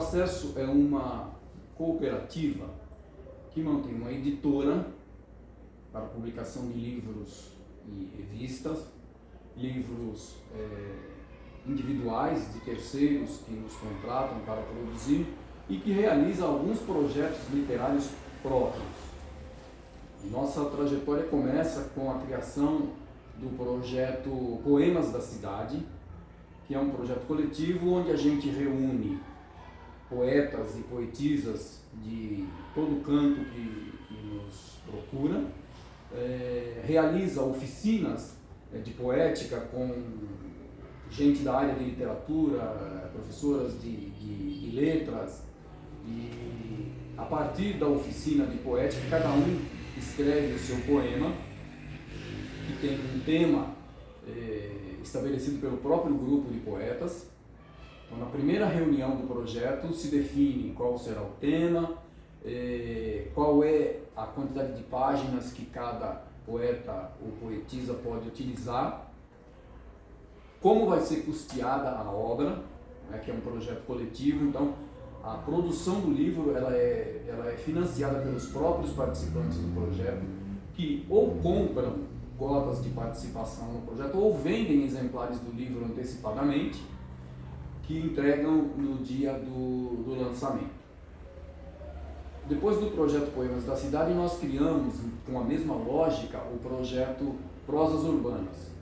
Acesso é uma cooperativa que mantém uma editora para publicação de livros e revistas, livros individuais de terceiros que nos contratam para produzir e que realiza alguns projetos literários próprios. Nossa trajetória começa com a criação do projeto Poemas da Cidade, que é um projeto coletivo onde a gente reúne poetas e poetisas de todo canto que nos procura, realiza oficinas de poética com gente da área de literatura, professoras de letras, e a partir da oficina de poética cada um escreve o seu poema, que tem um tema estabelecido pelo próprio grupo de poetas. Então, na primeira reunião do projeto se define qual será o tema, qual é a quantidade de páginas que cada poeta ou poetisa pode utilizar, como vai ser custeada a obra, né, que é um projeto coletivo. Então, a produção do livro ela é financiada pelos próprios participantes do projeto, que ou compram cotas de participação no projeto ou vendem exemplares do livro antecipadamente, que entregam no dia do lançamento. Depois do projeto Poemas da Cidade, nós criamos, com a mesma lógica, o projeto Prosas Urbanas,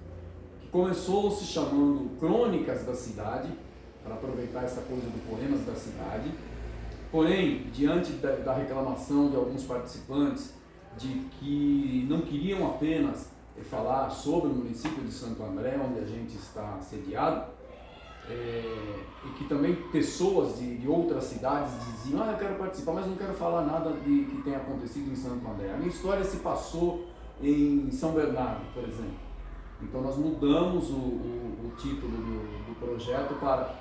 que começou se chamando Crônicas da Cidade, para aproveitar essa coisa do Poemas da Cidade. Porém, diante da reclamação de alguns participantes de que não queriam apenas falar sobre o município de Santo André, onde a gente está sediado, e que também pessoas de outras cidades diziam: eu quero participar, mas não quero falar nada de que tenha acontecido em Santo André. A minha história se passou em São Bernardo, por exemplo. Então nós mudamos o título do projeto para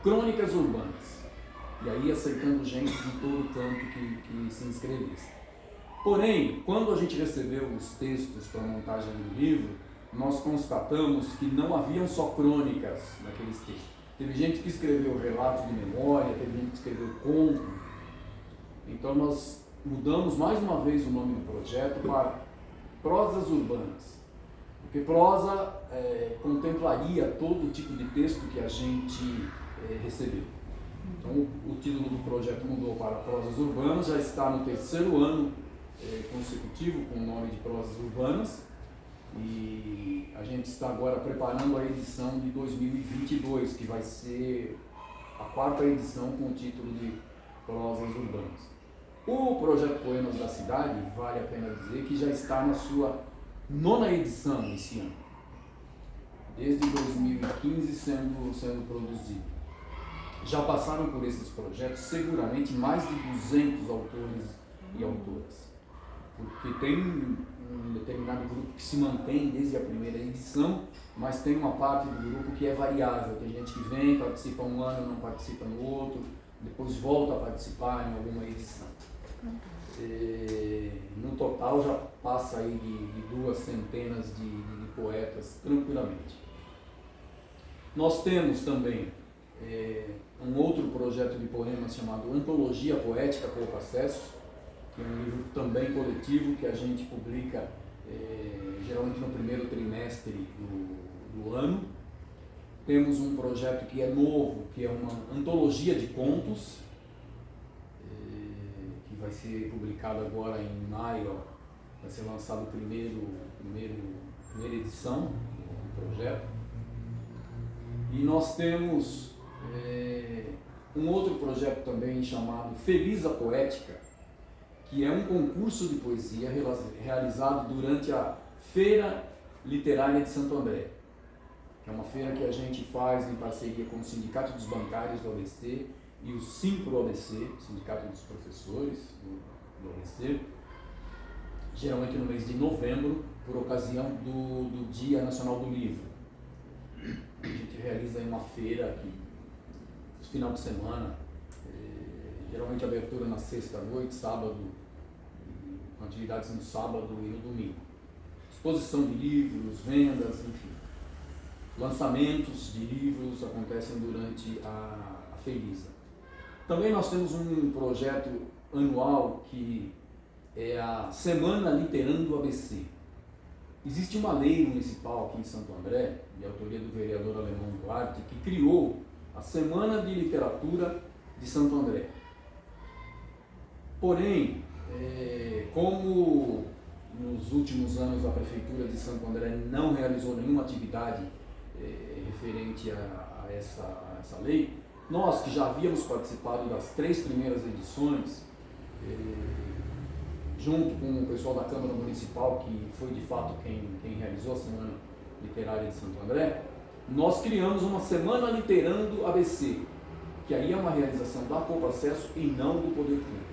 Crônicas Urbanas, e aí aceitando gente de todo canto que se inscrevesse. Porém, quando a gente recebeu os textos para a montagem do livro, nós constatamos que não haviam só crônicas naqueles textos. Teve gente que escreveu relato de memória, teve gente que escreveu conto. Então nós mudamos mais uma vez o nome do projeto para Prosas Urbanas, porque prosa contemplaria todo tipo de texto que a gente recebeu. Então o título do projeto mudou para Prosas Urbanas, já está no 3º ano consecutivo com o nome de Prosas Urbanas, e a gente está agora preparando a edição de 2022, que vai ser a 4ª edição com o título de Prosas Urbanas. O projeto Poemas da Cidade, vale a pena dizer que já está na sua 9ª edição esse ano, desde 2015 sendo produzido. Já passaram por esses projetos seguramente mais de 200 autores e autoras, porque tem um determinado grupo que se mantém desde a primeira edição, mas tem uma parte do grupo que é variável. Tem gente que vem, participa um ano, não participa no outro, depois volta a participar em alguma edição. No total já passa aí de 2 centenas de poetas tranquilamente. Nós temos também um outro projeto de poemas chamado Antologia Poética Pouco Acesso, que é um livro também coletivo que a gente publica geralmente no primeiro trimestre do ano. Temos um projeto que é novo, que é uma antologia de contos, que vai ser publicado agora em maio, vai ser lançado a primeira edição do projeto. E nós temos um outro projeto também chamado Feliz a Poética, que é um concurso de poesia realizado durante a Feira Literária de Santo André, que é uma feira que a gente faz em parceria com o Sindicato dos Bancários do ABC e o Simpro ABC, Sindicato dos Professores do ABC, geralmente no mês de novembro, por ocasião do Dia Nacional do Livro. A gente realiza uma feira aqui, no final de semana, geralmente abertura na sexta-noite, sábado, com atividades no sábado e no domingo. Exposição de livros, vendas, enfim. Lançamentos de livros acontecem durante a Felisa. Também nós temos um projeto anual que é a Semana Literando ABC. Existe uma lei municipal aqui em Santo André, de autoria do vereador Alemão Duarte, que criou a Semana de Literatura de Santo André. Porém, como nos últimos anos a Prefeitura de Santo André não realizou nenhuma atividade referente a essa lei, nós que já havíamos participado das 3 primeiras edições, junto com o pessoal da Câmara Municipal, que foi de fato quem realizou a Semana Literária de Santo André, nós criamos uma Semana Literando ABC, que aí é uma realização da Coprocesso e não do Poder Público.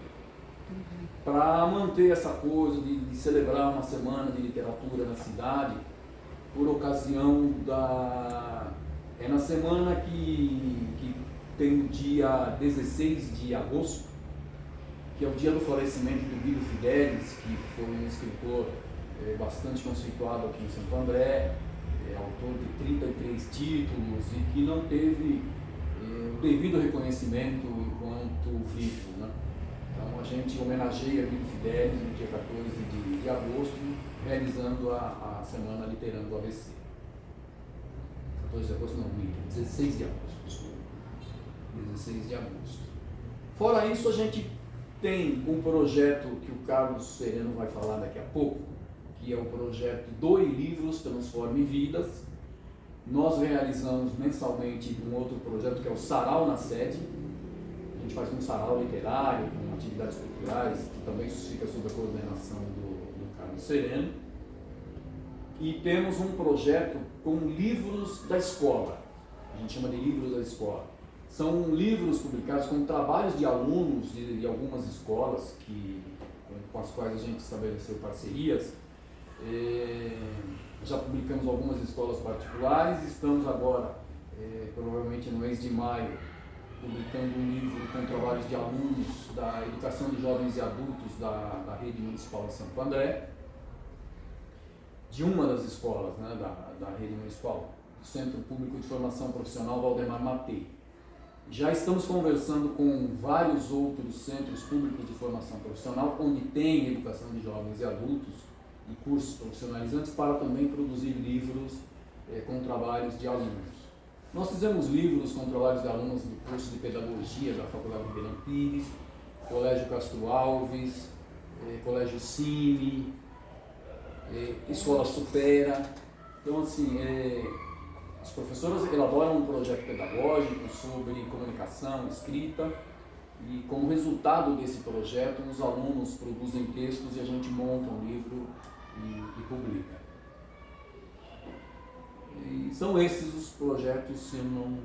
Para manter essa coisa de celebrar uma semana de literatura na cidade, por ocasião é na semana que tem o dia 16 de agosto, que é o dia do falecimento do Guido Fidelis, que foi um escritor bastante conceituado aqui em Santo André, autor de 33 títulos e que não teve o devido reconhecimento enquanto vivo, né? Então a gente homenageia Guido Fidelis no dia 14 de agosto, realizando a Semana Literando o ABC. 14 de agosto não, 16 de agosto, desculpa. 16 de agosto. Fora isso, a gente tem um projeto que o Carlos Sereno vai falar daqui a pouco, que é o projeto Doe Livros, Transforme Vidas. Nós realizamos mensalmente um outro projeto que é o Sarau na Sede. A gente faz um sarau literário, com atividades culturais, que também fica sob a coordenação do Carlos Sereno. E temos um projeto com livros da escola, a gente chama de livros da escola. São livros publicados com trabalhos de alunos de algumas escolas com as quais a gente estabeleceu parcerias. Já publicamos algumas escolas particulares, estamos agora, provavelmente no mês de maio, publicando um livro com trabalhos de alunos da Educação de Jovens e Adultos da Rede Municipal de Santo André, de uma das escolas, né, da Rede Municipal, do Centro Público de Formação Profissional Valdemar Matei. Já estamos conversando com vários outros centros públicos de formação profissional, onde tem educação de jovens e adultos e cursos profissionalizantes, para também produzir livros com trabalhos de alunos. Nós fizemos livros com trabalhos de alunos do curso de Pedagogia da Faculdade de Ribeirão Pires, Colégio Castro Alves, Colégio Cine, Escola Supera. Então, assim, as professoras elaboram um projeto pedagógico sobre comunicação, escrita, e como resultado desse projeto, os alunos produzem textos e a gente monta um livro e publica. E são esses os projetos, se não...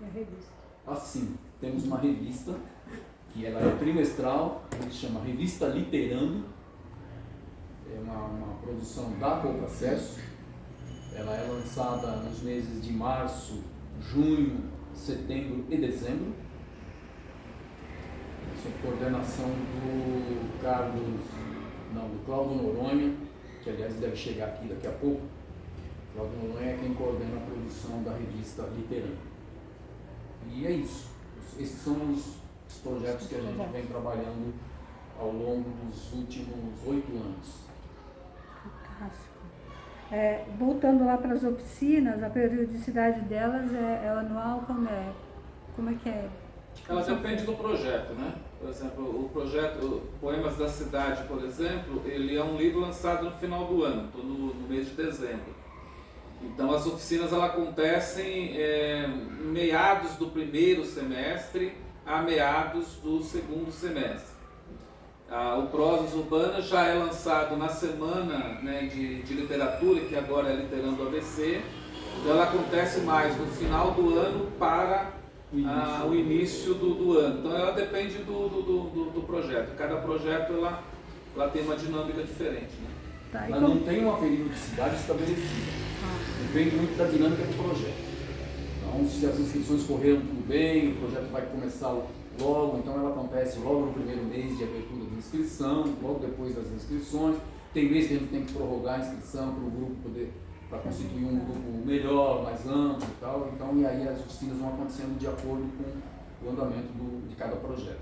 É a revista. Assim, temos uma revista, que ela é trimestral, que se chama Revista Literando, é uma produção da Coprocesso. Ela é lançada nos meses de março, junho, setembro e dezembro, sob coordenação do Cláudio Noronha, que aliás deve chegar aqui daqui a pouco. Cláudio Noronha é quem coordena a produção da revista Literando. E é isso. Esses são os projetos que a gente vem trabalhando ao longo dos últimos 8 anos. Fantástico. Voltando lá para as oficinas, a periodicidade delas é anual, como é que é? Ela depende do projeto, né? Por exemplo, o projeto Poemas da Cidade, por exemplo, ele é um livro lançado no final do ano, no mês de dezembro. Então as oficinas elas acontecem meados do primeiro semestre a meados do segundo semestre. O Prosas Urbanas já é lançado na semana, né, de literatura, que agora é Literando ABC. Ela acontece mais no final do ano para o início do ano. Então ela depende do projeto. Cada projeto ela tem uma dinâmica diferente, né? Tá, Ela não tem uma periodicidade estabelecida. Depende muito da dinâmica do projeto. Então, se as inscrições correram tudo bem, o projeto vai começar logo, então ela acontece logo no primeiro mês de abertura de inscrição, logo depois das inscrições. Tem mês que a gente tem que prorrogar a inscrição para o grupo para constituir um grupo melhor, mais amplo e tal. Então, e aí as oficinas vão acontecendo de acordo com o andamento de cada projeto.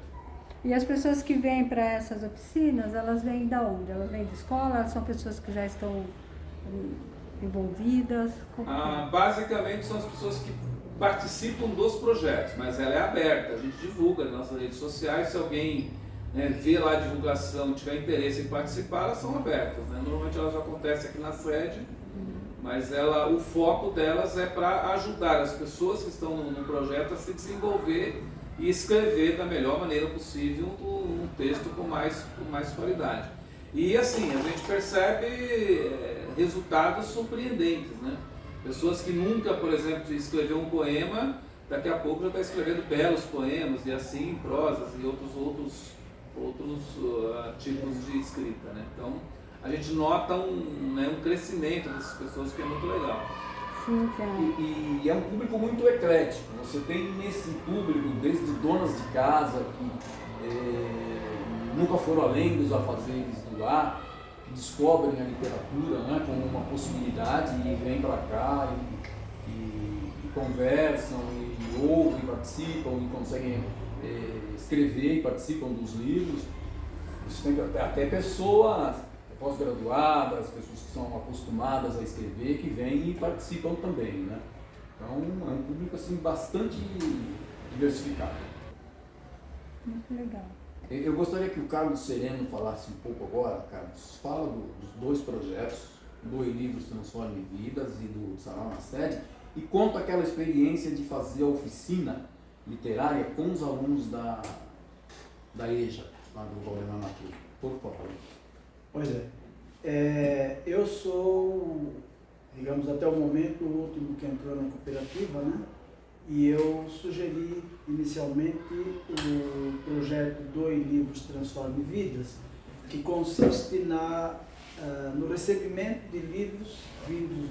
E as pessoas que vêm para essas oficinas, elas vêm da onde? Elas vêm de escola? Elas são pessoas que já estão envolvidas? Basicamente são as pessoas que participam dos projetos, mas ela é aberta, a gente divulga nas nossas redes sociais, se alguém vê lá a divulgação e tiver interesse em participar, elas são abertas, né? Normalmente elas acontecem aqui na sede, mas o foco delas é para ajudar as pessoas que estão no projeto a se desenvolver e escrever da melhor maneira possível um texto com mais qualidade. E assim, a gente percebe resultados surpreendentes, né? Pessoas que nunca, por exemplo, escreveu um poema, daqui a pouco já está escrevendo belos poemas, e assim, prosas e outros tipos de escrita, né? Então, a gente nota um crescimento dessas pessoas que é muito legal. Sim, sim. E é um público muito eclético. Você tem nesse público desde donas de casa que nunca foram além dos afazeres do lar, que descobrem a literatura, né, como uma possibilidade e vêm para cá e conversam e ouvem, participam e conseguem escrever e participam dos livros. Isso tem até pessoas pós-graduadas, pessoas que são acostumadas a escrever, que vêm e participam também, né? Então é um público assim, bastante diversificado. Muito legal. Eu gostaria que o Carlos Sereno falasse um pouco agora, Carlos. Fala dos dois projetos, do E-Livros Transforme Vidas e do Sarau na Sede, e conta aquela experiência de fazer a oficina literária com os alunos da EJA, lá do Valdemar Natura. Por favor. Pois é. Eu sou, digamos, até o momento, o último que entrou na cooperativa, né? E eu sugeri inicialmente o projeto do E-Livros Transforme Vidas, que consiste no recebimento de livros vindos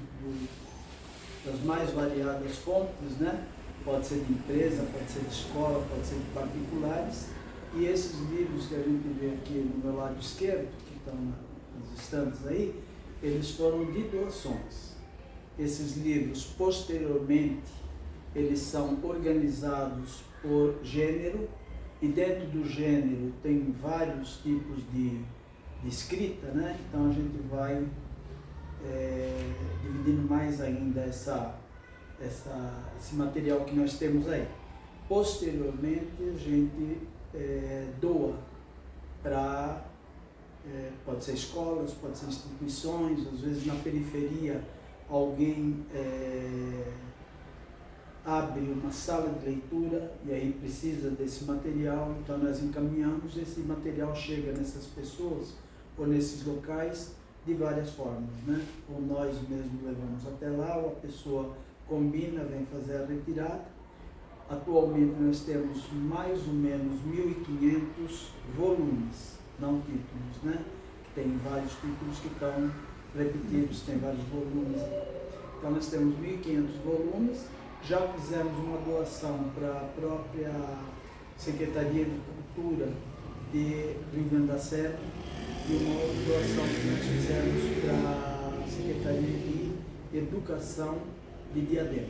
das mais variadas fontes, né? Pode ser de empresa, pode ser de escola, pode ser de particulares. E esses livros que a gente vê aqui no meu lado esquerdo, que estão nas estantes aí, eles foram de doações. Esses livros, posteriormente, eles são organizados por gênero, e dentro do gênero tem vários tipos de escrita, né? Então a gente vai dividindo mais ainda esse material que nós temos aí. Posteriormente a gente doa para, pode ser escolas, pode ser instituições, às vezes na periferia alguém abre uma sala de leitura e aí precisa desse material, então nós encaminhamos, esse material chega nessas pessoas ou nesses locais de várias formas, né? Ou nós mesmos levamos até lá, ou a pessoa combina, vem fazer a retirada. Atualmente nós temos mais ou menos 1.500 volumes, não títulos, né? Que tem vários títulos que estão repetidos, tem vários volumes. Então nós temos 1.500 volumes. Já fizemos uma doação para a própria Secretaria de Cultura de Rio Grande da Serra e uma outra doação que nós fizemos para a Secretaria de Educação de Diadema.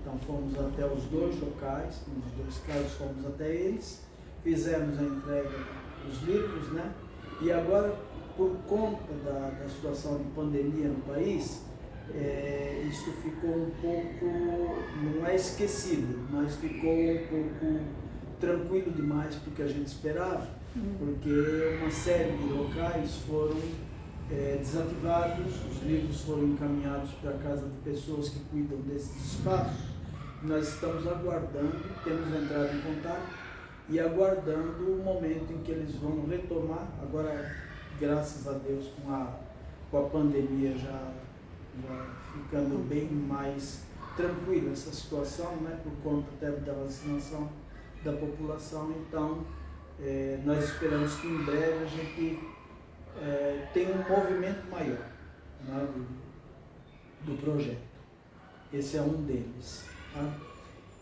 Então fomos até os dois locais, nos dois casos fomos até eles, fizemos a entrega dos livros, né? E agora, por conta da situação de pandemia no país, isso ficou um pouco, não é esquecido, mas ficou um pouco tranquilo demais do que a gente esperava, porque uma série de locais foram desativados, os livros foram encaminhados para a casa de pessoas que cuidam desses espaços. Nós estamos aguardando, temos entrado em contato e aguardando o momento em que eles vão retomar. Agora, graças a Deus, com a pandemia já ficando bem mais tranquila essa situação, né, por conta até da vacinação da população. Então, nós esperamos que em breve a gente tenha um movimento maior, né, do projeto. Esse é um deles. Tá?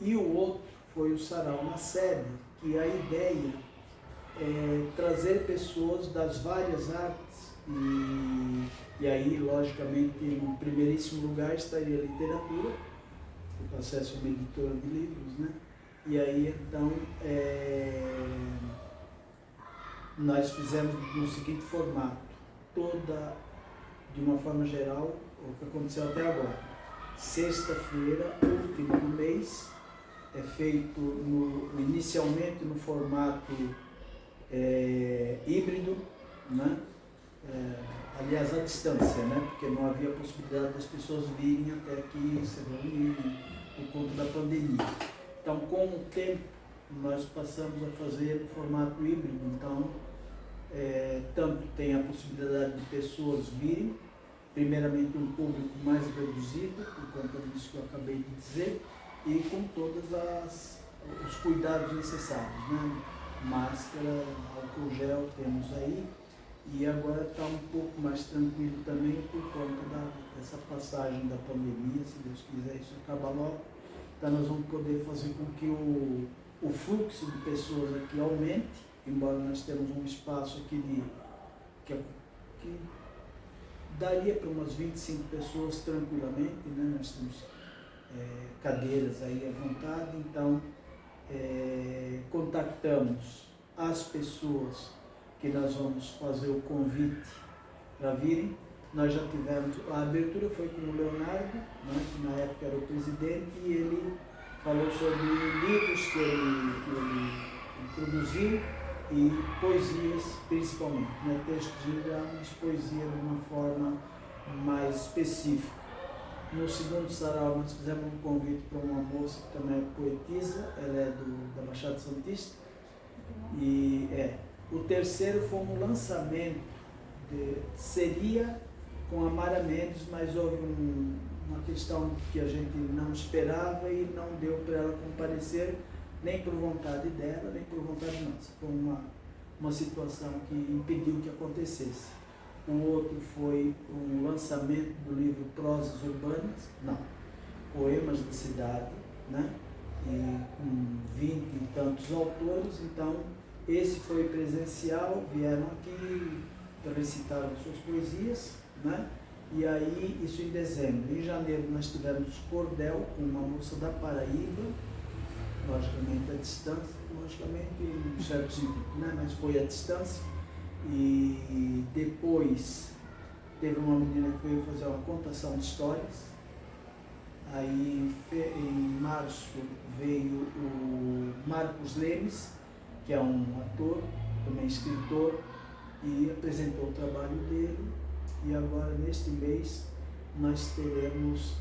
E o outro foi o Sarau na Sede, que a ideia é trazer pessoas das várias artes e aí, logicamente, em primeiríssimo lugar estaria a literatura, o processo de editora de livros, né? E aí, então, nós fizemos no seguinte formato, de uma forma geral, o que aconteceu até agora. Sexta-feira, última do mês, é feito inicialmente no formato híbrido, né? Aliás, à distância, né? Porque não havia possibilidade das pessoas virem até aqui se reunirem por conta da pandemia. Então, com o tempo, nós passamos a fazer no formato híbrido. Então, tanto tem a possibilidade de pessoas virem, primeiramente um público mais reduzido, por conta disso que eu acabei de dizer, e com todos os cuidados necessários, né? Máscara, álcool gel temos aí, e agora está um pouco mais tranquilo também por conta dessa passagem da pandemia, se Deus quiser isso acaba logo. Então nós vamos poder fazer com que o fluxo de pessoas aqui aumente, embora nós temos um espaço aqui que daria para umas 25 pessoas tranquilamente, né? Nós temos cadeiras aí à vontade, então contactamos as pessoas que nós vamos fazer o convite para virem. Nós já tivemos, a abertura foi com o Leonardo, né, que na época era o presidente, e ele falou sobre livros que ele produziu e poesias principalmente, né, textos em geral, mas poesia de uma forma mais específica. No segundo sarau nós fizemos um convite para uma moça que também é poetisa, ela é da Baixada Santista, e o terceiro foi um lançamento, seria com a Mara Mendes, mas houve uma questão que a gente não esperava e não deu para ela comparecer, nem por vontade dela, nem por vontade nossa. Foi uma situação que impediu que acontecesse. O outro foi um lançamento do livro Prosas Urbanas, Poemas da Cidade, né? E com 20 e tantos autores. Então, esse foi presencial, vieram aqui, recitaram suas poesias, né? E aí, isso em dezembro. Em janeiro nós tivemos cordel com uma moça da Paraíba, logicamente à distância, logicamente em certo sentido, né? Mas foi à distância. E depois teve uma menina que veio fazer uma contação de histórias. Aí em março veio o Marcos Lemes, que é um ator, também escritor, e apresentou o trabalho dele. E agora neste mês nós teremos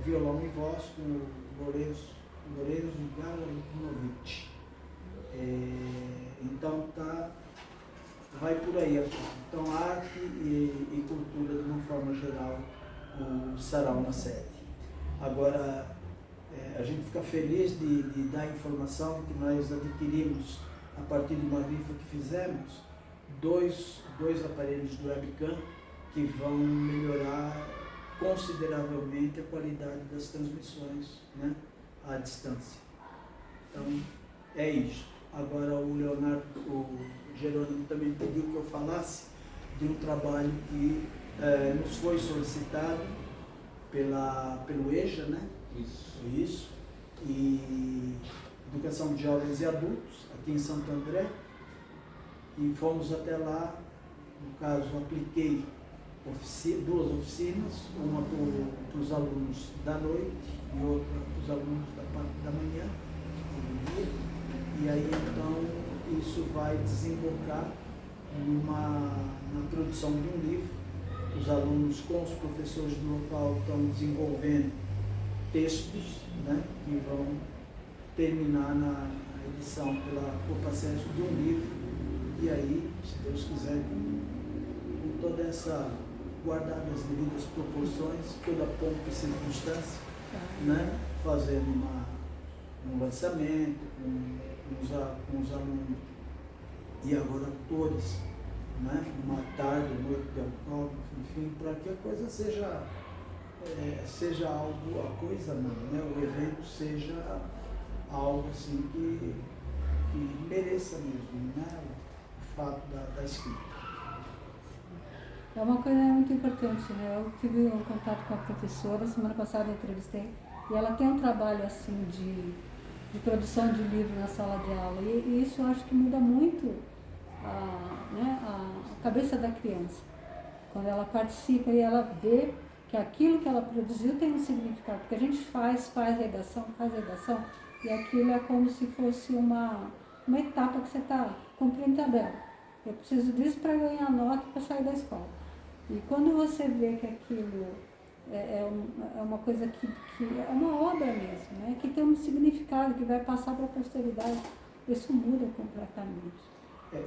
violão e voz com o Lourenço Galanovic. Então vai por aí. Então arte e cultura de uma forma geral, o sarau na sede. Agora a gente fica feliz de dar a informação que nós adquirimos a partir de uma rifa que fizemos, dois aparelhos do webcam que vão melhorar consideravelmente a qualidade das transmissões, né, à distância. Então é isso. Agora o Jerônimo também pediu que eu falasse de um trabalho que nos foi solicitado pelo EJA, né? Isso. E Educação de Jovens e Adultos, aqui em Santo André. E fomos até lá, no caso, apliquei duas oficinas, uma para os alunos da noite e outra para os alunos da parte da manhã, do dia. E aí, então, isso vai desembocar na produção de um livro. Os alunos com os professores do local estão desenvolvendo textos, né, que vão terminar na edição por processo de um livro. E aí, se Deus quiser, com toda essa, guardada as devidas proporções, toda a pompa e circunstância, né, fazendo um lançamento com os alunos e agora autores, né, uma tarde, noite de autógrafo, enfim, para que a coisa seja algo, a coisa não, né, o evento seja algo assim que mereça mesmo, né, o fato da escrita. É uma coisa muito importante, né? Eu tive um contato com a professora, semana passada eu entrevistei, e ela tem um trabalho assim de de produção de livro na sala de aula. E isso eu acho que muda muito a cabeça da criança. Quando ela participa e ela vê que aquilo que ela produziu tem um significado. Porque a gente faz redação, e aquilo é como se fosse uma etapa que você está cumprindo tabela. Eu preciso disso para ganhar nota para sair da escola. E quando você vê que aquilo é uma coisa que é uma obra mesmo, né? Que tem um significado, que vai passar para a posteridade, isso muda completamente.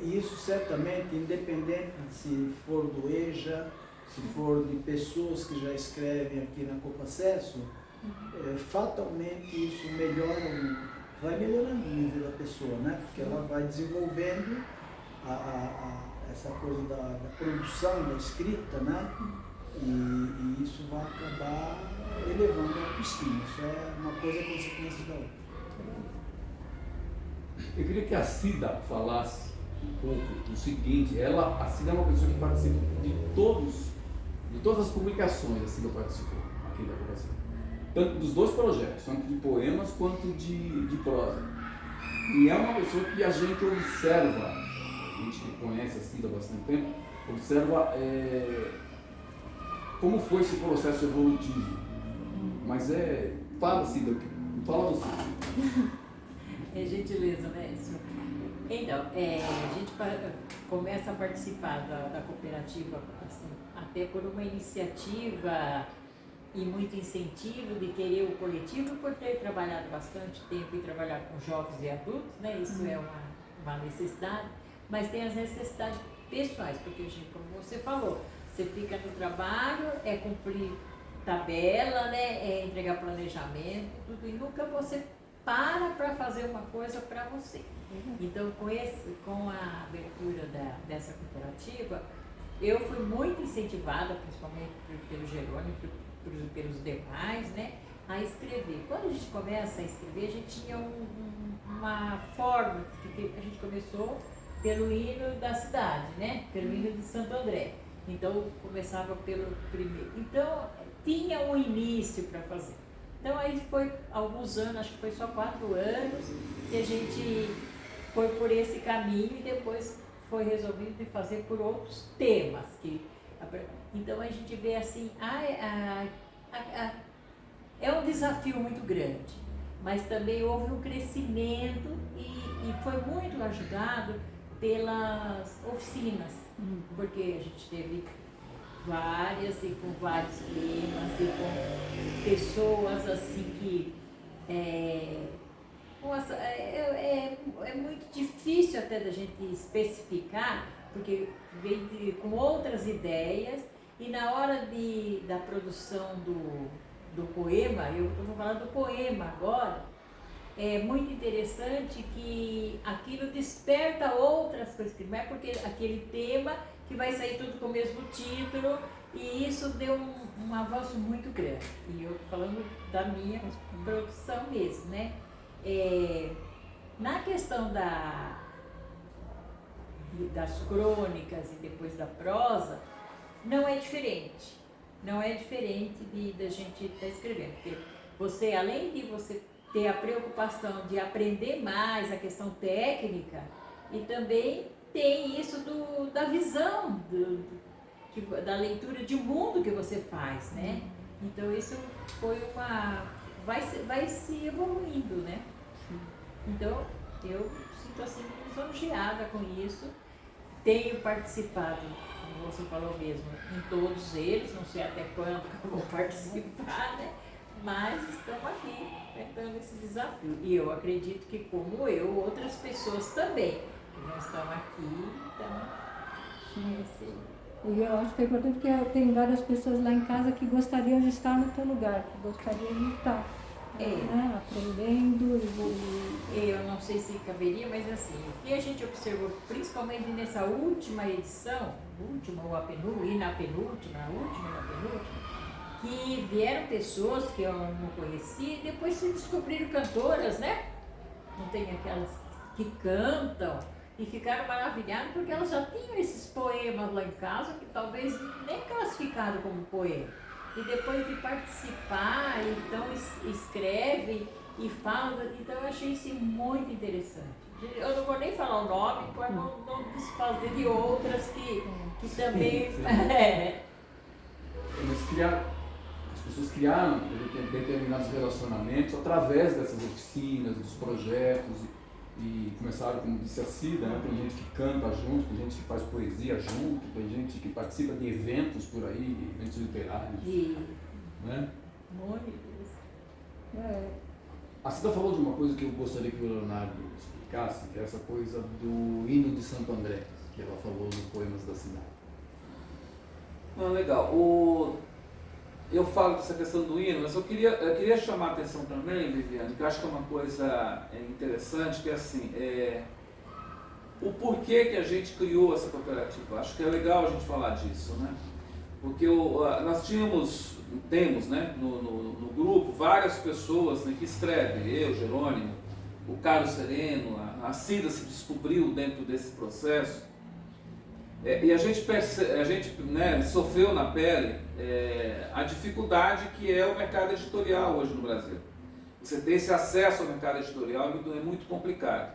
Isso certamente, independente de se for do EJA, se for de pessoas que já escrevem aqui na Copa Acesso, fatalmente isso vai melhorando o nível da pessoa, né? Porque ela vai desenvolvendo essa coisa da produção, da escrita, né? E isso vai acabar elevando a autoestima. Isso é uma coisa consequência da outra. Eu queria que a Cida falasse um pouco do seguinte. A Cida é uma pessoa que participa de todas as publicações. A Cida participou aqui da Copa, tanto dos dois projetos, tanto de poemas quanto de prosa. E é uma pessoa que a gente observa, a gente que conhece a Cida há bastante tempo, observa como foi esse processo evolutivo. Mas fala, Cida, fala você. É gentileza, né? Então, a gente começa a participar da cooperativa assim, até por uma iniciativa e muito incentivo de querer o coletivo, por ter trabalhado bastante tempo e trabalhar com jovens e adultos, né? Isso é uma necessidade, mas tem as necessidades pessoais, porque, gente, como você falou, você fica no trabalho, é cumprir tabela, né? É entregar planejamento, tudo, e nunca você para fazer uma coisa para você. Então, com a abertura dessa cooperativa, eu fui muito incentivada, principalmente pelo Jerônimo, pelos demais, né, a escrever. Quando a gente começa a escrever, a gente tinha uma forma, que a gente começou pelo hino da cidade, né, pelo hino de Santo André. Então, começava pelo primeiro. Então, tinha um início para fazer. Então, aí foi alguns anos, acho que foi só 4 anos, que a gente foi por esse caminho e depois foi resolvido de fazer por outros temas. Então, a gente vê assim, é um desafio muito grande, mas também houve um crescimento e foi muito ajudado pelas oficinas, porque a gente teve várias e com vários temas e com pessoas assim que é muito difícil até da gente especificar, porque vem com outras ideias e na hora da produção do poema, eu vou falar do poema agora, é muito interessante que aquilo desperta outras coisas, não é porque aquele tema que vai sair tudo com o mesmo título, e isso deu um avanço muito grande. E eu falando da minha produção mesmo, né? Na questão das crônicas e depois da prosa, não é diferente. Não é diferente da gente estar escrevendo, porque você, além de você ter a preocupação de aprender mais a questão técnica, e também tem isso da visão, da leitura de mundo que você faz, né? Então isso foi vai se evoluindo, né? Então eu sinto assim lisonjeada com isso, tenho participado, como você falou mesmo, em todos eles, não sei até quando que eu vou participar, né? Mas estamos aqui enfrentando esse desafio. E eu acredito que, como eu, outras pessoas também, que não estão aqui, então, E eu acho que é importante porque tem várias pessoas lá em casa que gostariam de estar no teu lugar, que gostariam de estar né, aprendendo. Eu não sei se caberia, mas assim, o que a gente observou, principalmente nessa última edição, última ou a penúltima, e na penúltima, a última e na penúltima, que vieram pessoas que eu não conhecia e depois se descobriram cantoras, né? Não tem aquelas que cantam e ficaram maravilhadas porque elas já tinham esses poemas lá em casa que talvez nem classificaram como poema. E depois de participar, então escrevem e fala, então eu achei isso muito interessante. Eu não vou nem falar o nome para não desfazer de outras que também... As pessoas criaram determinados relacionamentos através dessas oficinas, dos projetos e começaram, como disse a Cida, né? Tem gente que canta junto, tem gente que faz poesia junto, tem gente que participa de eventos por aí, eventos literários. Né? Muito interessante. A Cida falou de uma coisa que eu gostaria que o Leonardo explicasse, que é essa coisa do hino de Santo André, que ela falou no Poemas da Cidade. Legal. Eu falo dessa questão do hino, mas eu queria chamar a atenção também, Viviane, que eu acho que é uma coisa interessante, que é assim, o porquê que a gente criou essa cooperativa. Eu acho que é legal a gente falar disso, né? Porque nós temos, né, no grupo várias pessoas, né, que escrevem, eu, Jerônimo, o Carlos Sereno, a Cida se descobriu dentro desse processo. E a gente né, sofreu na pele a dificuldade que é o mercado editorial hoje no Brasil. Você ter esse acesso ao mercado editorial é muito complicado.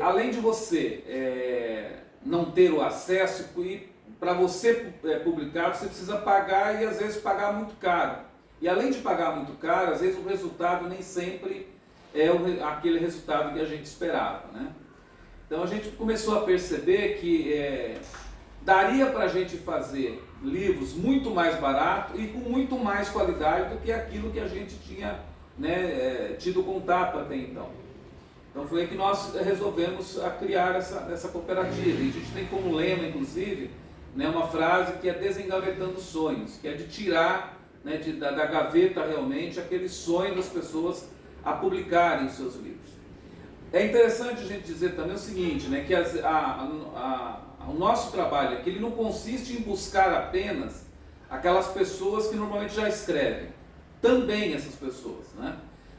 Além de você não ter o acesso, e para você publicar você precisa pagar e às vezes pagar muito caro. E além de pagar muito caro, às vezes o resultado nem sempre é aquele resultado que a gente esperava, né? Então a gente começou a perceber que daria para a gente fazer livros muito mais baratos e com muito mais qualidade do que aquilo que a gente tinha, né, tido contato até então. Então foi aí que nós resolvemos criar essa cooperativa. E a gente tem como lema, inclusive, né, uma frase que é desengavetando sonhos, que é de tirar, né, da gaveta realmente aquele sonho das pessoas a publicarem os seus livros. É interessante a gente dizer também o seguinte, né, que o nosso trabalho aqui ele não consiste em buscar apenas aquelas pessoas que normalmente já escrevem, também essas pessoas, né?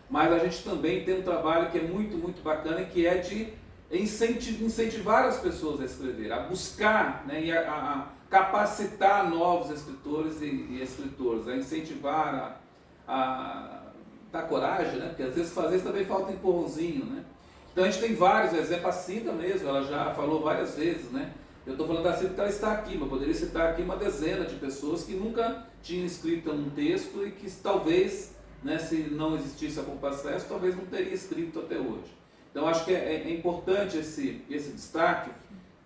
Mas a gente também tem um trabalho que é muito, muito bacana, que é de incentivar as pessoas a escrever, a buscar, né, e a capacitar novos escritores e escritoras, a incentivar, a dar coragem, né? Porque às vezes fazer isso também falta um empurrãozinho, né? Então a gente tem vários exemplos, a Cida mesmo, ela já falou várias vezes, né? Eu estou falando da Cida porque ela está aqui, mas poderia citar aqui uma dezena de pessoas que nunca tinham escrito um texto e que talvez, né, se não existisse a Compacesso, talvez não teria escrito até hoje. Então acho que é importante esse destaque,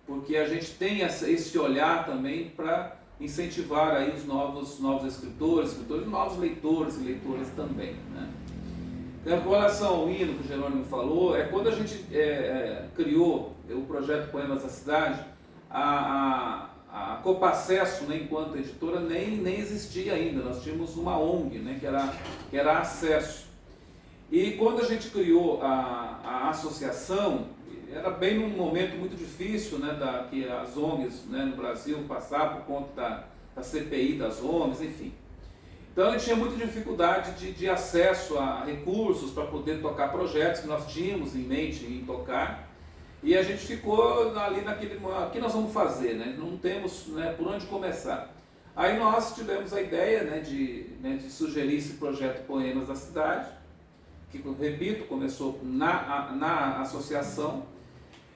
porque a gente tem esse olhar também para incentivar aí os novos escritores e novos leitores e leitoras também, né? Em relação ao hino que o Jerônimo falou, quando a gente criou o projeto Poemas da Cidade, a Compacesso, né, enquanto editora, nem existia ainda. Nós tínhamos uma ONG, né, que era Acesso. E quando a gente criou a associação, era bem num momento muito difícil, né, que as ONGs, né, no Brasil passaram por conta da CPI das ONGs, enfim. Então a gente tinha muita dificuldade de acesso a recursos para poder tocar projetos que nós tínhamos em mente em tocar. E a gente ficou ali naquele, o que nós vamos fazer, né? Não temos, né, por onde começar. Aí nós tivemos a ideia, né, de sugerir esse projeto Poemas da Cidade, que, repito, começou na associação.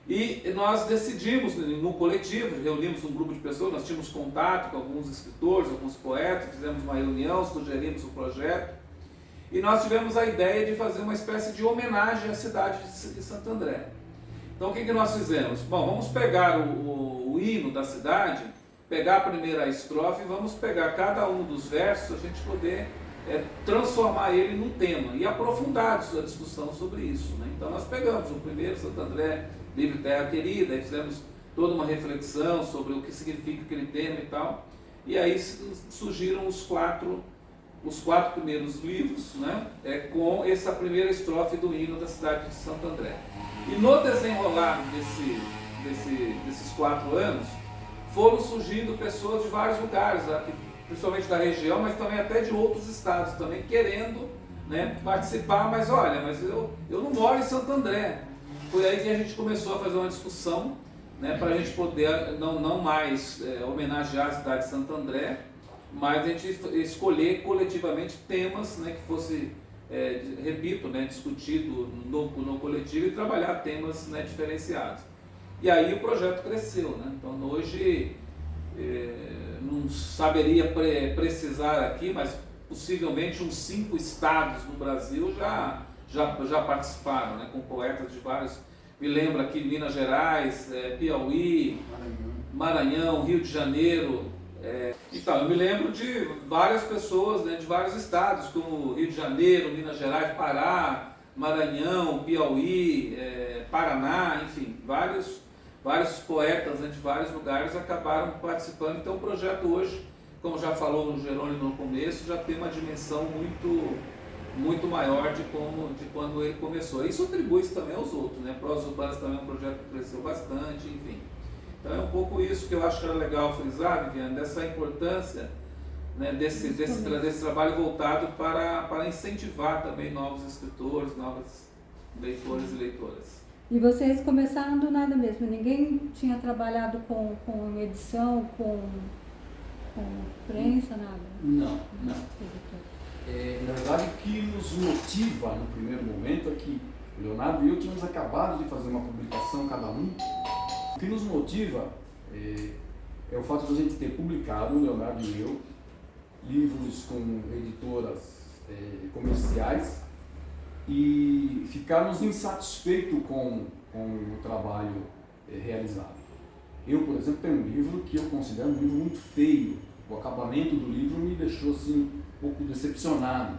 E nós decidimos, no coletivo, reunimos um grupo de pessoas, nós tínhamos contato com alguns escritores, alguns poetas, fizemos uma reunião, sugerimos o projeto, e nós tivemos a ideia de fazer uma espécie de homenagem à cidade de Santo André. Então o que nós fizemos? Bom, vamos pegar o hino da cidade, pegar a primeira estrofe e vamos pegar cada um dos versos, a gente poder transformar ele num tema e aprofundar a discussão sobre isso, né? Então nós pegamos o primeiro, Santo André, livre Terra Querida, e fizemos toda uma reflexão sobre o que significa aquele tema e tal, e aí surgiram os quatro primeiros livros, né, com essa primeira estrofe do hino da cidade de Santo André. E no desenrolar desses 4 anos, foram surgindo pessoas de vários lugares, aqui, principalmente da região, mas também até de outros estados, também querendo, né, participar, mas olha, mas eu não moro em Santo André. Foi aí que a gente começou a fazer uma discussão, né, para a gente poder não mais homenagear a cidade de Santo André, mas a gente escolher coletivamente temas, né, que fosse repito, né, discutido no coletivo e trabalhar temas, né, diferenciados. E aí o projeto cresceu, né? Então hoje não saberia precisar aqui, mas possivelmente uns 5 estados no Brasil já participaram, né, com poetas de vários. Me lembro aqui Minas Gerais, Piauí, Maranhão, Rio de Janeiro. Então, eu me lembro de várias pessoas, né, de vários estados, como Rio de Janeiro, Minas Gerais, Pará, Maranhão, Piauí, Paraná, enfim, vários poetas, né, de vários lugares acabaram participando. Então o projeto hoje, como já falou o Jerônimo no começo, já tem uma dimensão muito maior de quando ele começou. Isso atribui-se também aos outros, né? Prosas Urbanas também é um projeto que cresceu bastante, enfim. Então é um pouco isso que eu acho que era legal frisar, Viviane, dessa importância, né, desse trabalho voltado para incentivar também novos escritores, novos leitores e leitoras. E vocês começaram do nada mesmo? Ninguém tinha trabalhado com edição, com prensa, nada? Não. Na verdade, o que nos motiva no primeiro momento é que o Leonardo e eu tínhamos acabado de fazer uma publicação cada um. O que nos motiva é o fato de a gente ter publicado, o Leonardo e eu, livros com editoras comerciais e ficarmos insatisfeitos com o trabalho realizado. Eu, por exemplo, tenho um livro que eu considero um livro muito feio. O acabamento do livro me deixou assim, um pouco decepcionado.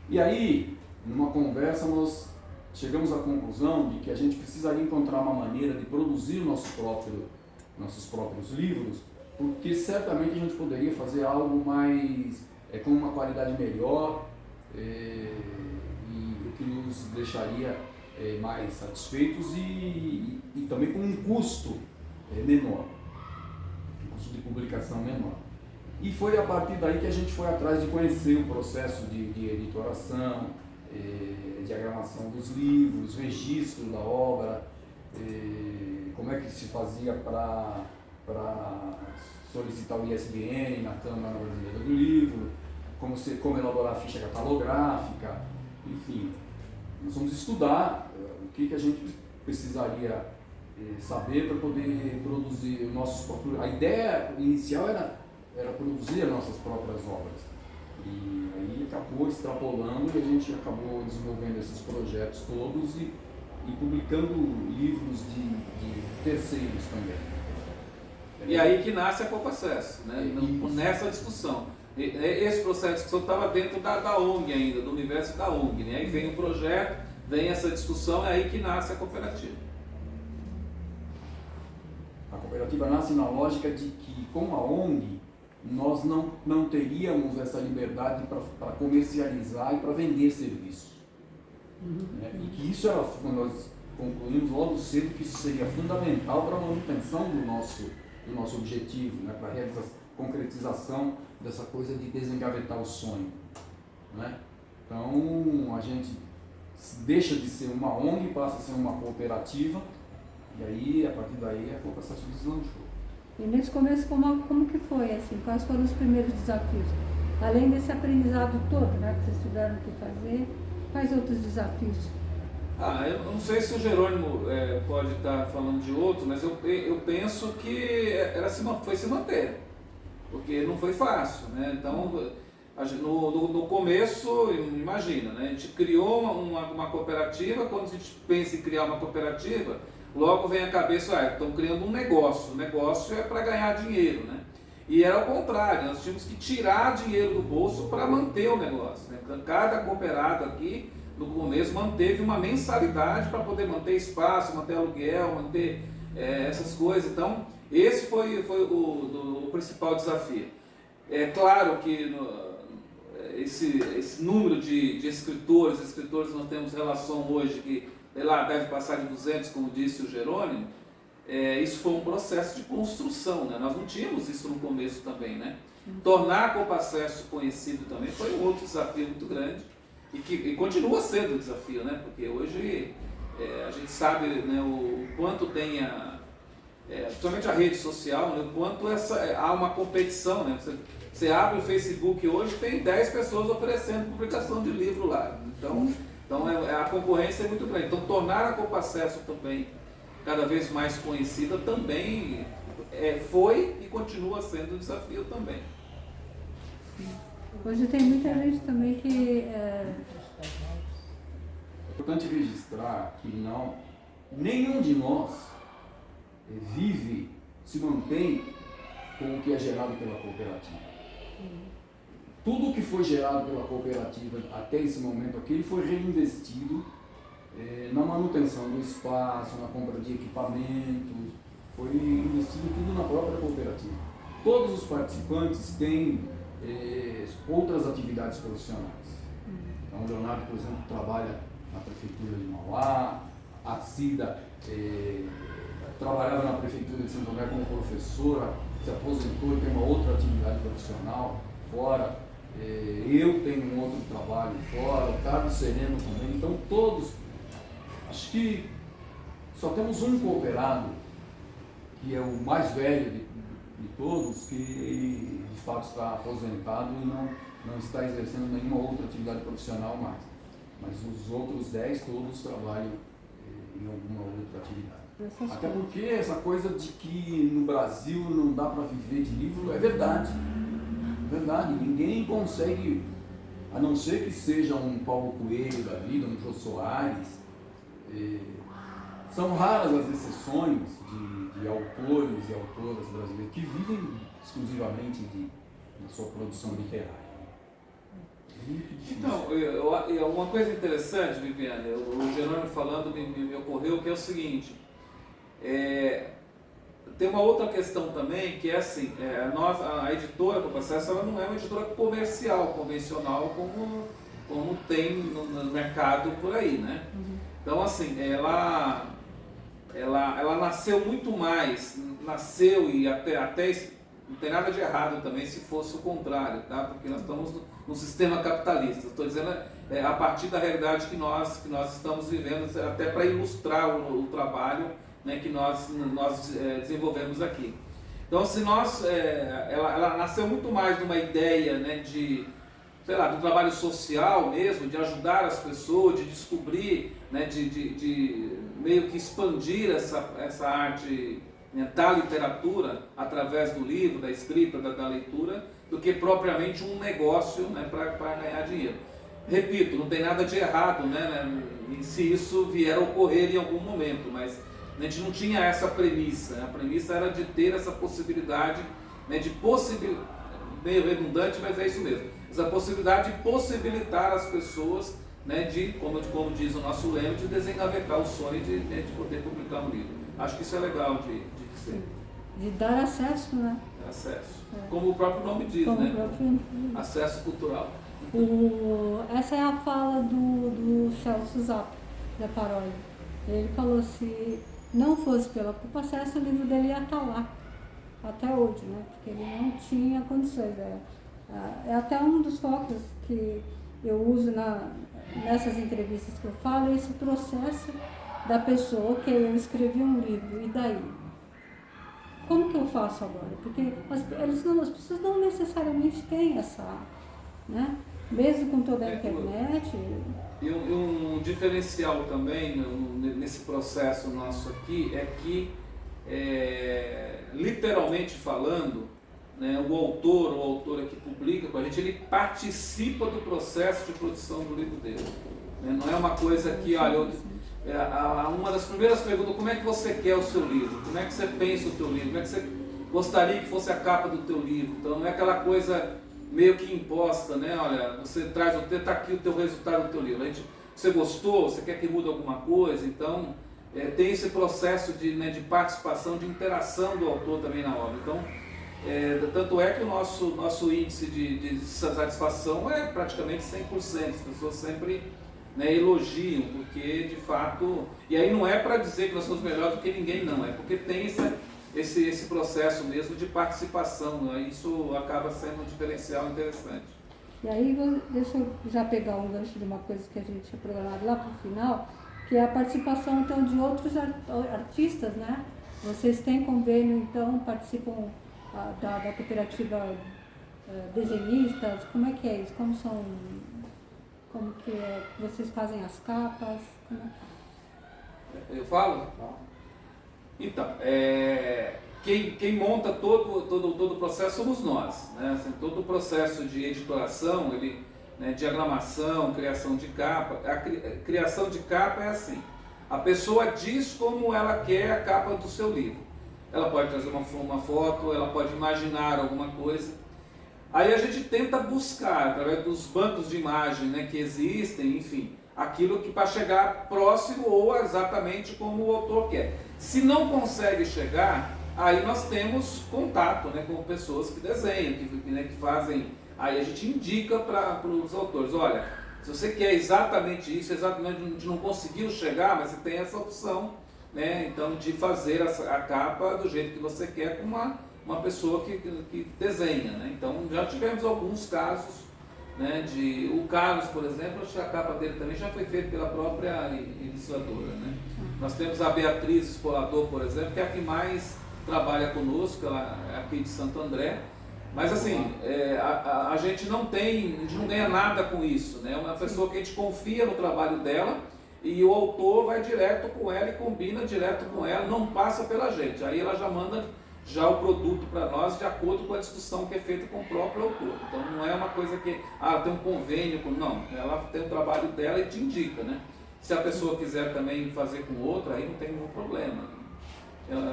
E aí, numa conversa, nós chegamos à conclusão de que a gente precisaria encontrar uma maneira de produzir nossos próprios livros, porque certamente a gente poderia fazer algo mais, com uma qualidade melhor e o que nos deixaria mais satisfeitos e também com um custo menor, um custo de publicação menor. E foi a partir daí que a gente foi atrás de conhecer o processo de editoração, diagramação dos livros, registro da obra, como é que se fazia para solicitar o ISBN na Câmara Brasileira do Livro, como elaborar a ficha catalográfica, enfim. Nós vamos estudar o que a gente precisaria saber para poder produzir os nossos próprios... A ideia inicial era produzir as nossas próprias obras. E aí acabou extrapolando e a gente acabou desenvolvendo esses projetos todos e publicando livros de terceiros também. E aí que nasce a Copacesso, né? Nessa discussão. Esse processo de discussão estava dentro da ONG ainda, do universo da ONG, né? Aí vem o projeto, vem essa discussão, é aí que nasce a cooperativa. A cooperativa nasce na lógica de que, com a ONG, nós não teríamos essa liberdade para comercializar e para vender serviços. E que isso era, nós concluímos logo cedo que isso seria fundamental para a manutenção do nosso objetivo, né? Para a concretização dessa coisa de desengavetar o sonho. Né? Então a gente deixa de ser uma ONG, passa a ser uma cooperativa, e aí a partir daí a cooperação deslanchou. E nesse começo, como que foi, assim? Quais foram os primeiros desafios? Além desse aprendizado todo, né, que vocês tiveram que fazer, quais outros desafios? Eu não sei se o Jerônimo pode estar falando de outro, mas eu penso que foi se manter, porque não foi fácil, né? Então, no começo, imagina, né? A gente criou uma cooperativa. Quando a gente pensa em criar uma cooperativa, logo vem à cabeça, estão criando um negócio. O negócio é para ganhar dinheiro, né? E era o contrário, nós tínhamos que tirar dinheiro do bolso para manter o negócio, né? Cada cooperado aqui, no começo, manteve uma mensalidade para poder manter espaço, manter aluguel, manter essas coisas. Então, esse foi o principal desafio. É claro que esse número de escritores nós temos relação hoje que, sei lá, deve passar de 200, como disse o Jerônimo. Isso foi um processo de construção, né? Nós não tínhamos isso no começo também, né? Tornar a Copacesso conhecido também foi um outro desafio muito grande e continua sendo um desafio, né? Porque hoje a gente sabe, né, o quanto tem principalmente a rede social, né, o quanto há uma competição, né? Você abre o Facebook hoje, tem 10 pessoas oferecendo publicação de livro lá. Então a concorrência é muito grande. Então tornar a Copacesso também cada vez mais conhecida também foi e continua sendo um desafio também. Hoje tem muita gente também que... É importante registrar que nenhum de nós se mantém com o que é gerado pela cooperativa. Tudo que foi gerado pela cooperativa até esse momento aqui foi reinvestido na manutenção do espaço, na compra de equipamentos, foi investido tudo na própria cooperativa. Todos os participantes têm outras atividades profissionais. Então, o Leonardo, por exemplo, trabalha na Prefeitura de Mauá, a Cida trabalhava na Prefeitura de Santo André como professora, se aposentou e tem uma outra atividade profissional fora. Eu tenho um outro trabalho fora, o Carlos Sereno também. Então todos, acho que só temos um cooperado, que é o mais velho de todos, que ele de fato está aposentado e não está exercendo nenhuma outra atividade profissional mais. Mas os outros 10 todos trabalham em alguma outra atividade. Até porque essa coisa de que no Brasil não dá para viver de livro é verdade. Verdade, ninguém consegue, a não ser que seja um Paulo Coelho da vida, um Jô Soares. São raras as exceções de autores e autoras brasileiros que vivem exclusivamente da sua produção literária. Então, uma coisa interessante, Viviane, o Jerônimo falando me ocorreu, que é o seguinte, tem uma outra questão também, que é assim, a editora Copacesso, ela não é uma editora comercial, convencional, como tem no mercado por aí, né? Então, assim, ela nasceu muito mais, e até não tem nada de errado também se fosse o contrário, tá? Porque nós estamos num sistema capitalista. Estou dizendo a partir da realidade que nós estamos vivendo, até para ilustrar o trabalho, né, que nós desenvolvemos aqui. Então, se ela nasceu muito mais de uma ideia, né, do trabalho social mesmo, de ajudar as pessoas, de descobrir, né, de meio que expandir essa arte, né, da literatura através do livro, da escrita, da leitura, do que propriamente um negócio, né, para ganhar dinheiro. Repito, não tem nada de errado, né, se isso vier a ocorrer em algum momento, mas a gente não tinha essa premissa, né? A premissa era de ter essa possibilidade, né, meio redundante, mas é isso mesmo, essa possibilidade de possibilitar as pessoas, né, como diz o nosso lema, de desengavetar o sonho de poder publicar um livro. Acho que isso é legal de ser. De dar acesso, né? Acesso. Como o próprio nome diz, né? Acesso cultural. Essa é a fala do Celso Zap, da paródia. Ele falou: se não fosse pela Copacesso, o livro dele ia estar lá, até hoje, né? Porque ele não tinha condições. É até um dos focos que eu uso nessas entrevistas que eu falo, esse processo da pessoa, ok, eu escrevi um livro, e daí? Como que eu faço agora? Porque as pessoas não necessariamente têm essa, né? Mesmo com toda a internet. E um diferencial também nesse processo nosso aqui é que, literalmente falando, né, o autor ou a autora que publica com a gente, ele participa do processo de produção do livro dele. Né? Não é uma coisa que, olha, uma das primeiras perguntas: como é que você quer o seu livro? Como é que você pensa o teu livro? Como é que você gostaria que fosse a capa do teu livro? Então não é aquela coisa meio que imposta, né? Olha, você traz está aqui o teu resultado do teu livro. Você gostou? Você quer que mude alguma coisa? Então tem esse processo de participação, de interação do autor também na obra. Então, tanto é que o nosso índice de satisfação é praticamente 100%. As pessoas sempre, né, elogiam, porque de fato, e aí não é para dizer que nós somos melhores do que ninguém, não, é porque tem esse processo mesmo de participação, né? Isso acaba sendo um diferencial interessante. E aí, deixa eu já pegar um gancho de uma coisa que a gente tinha programado lá para o final, que é a participação então de outros artistas, né? Vocês têm convênio, então, participam da cooperativa desenhistas? Como é que é isso? Como que é? Vocês fazem as capas? Como é que... Eu falo? Então, quem monta todo o processo somos nós, né? Assim, todo o processo de editoração, né, diagramação, criação de capa. A criação de capa é assim: a pessoa diz como ela quer a capa do seu livro. Ela pode trazer uma foto, ela pode imaginar alguma coisa. Aí a gente tenta buscar, através dos bancos de imagem, né, que existem, enfim, aquilo que para chegar próximo ou exatamente como o autor quer. Se não consegue chegar, aí nós temos contato, né, com pessoas que desenham, que fazem. Aí a gente indica para os autores: olha, se você quer exatamente isso, exatamente a gente não conseguiu chegar, mas você tem essa opção, né, então, de fazer a capa do jeito que você quer, com uma pessoa que desenha, né? Então já tivemos alguns casos, né, o Carlos, por exemplo, acho que a capa dele também já foi feita pela própria ilustradora, né? Nós temos a Beatriz Espolador, por exemplo, que é a que mais trabalha conosco, ela é aqui de Santo André. Mas assim, a gente não ganha nada com isso, né? É uma pessoa que a gente confia no trabalho dela e o autor vai direto com ela e combina direto com ela, não passa pela gente. Aí ela já manda o produto para nós de acordo com a discussão que é feita com o próprio autor. Então não é uma coisa que tem um convênio com... Não, ela tem o trabalho dela e te indica, né? Se a pessoa quiser também fazer com outro, aí não tem nenhum problema.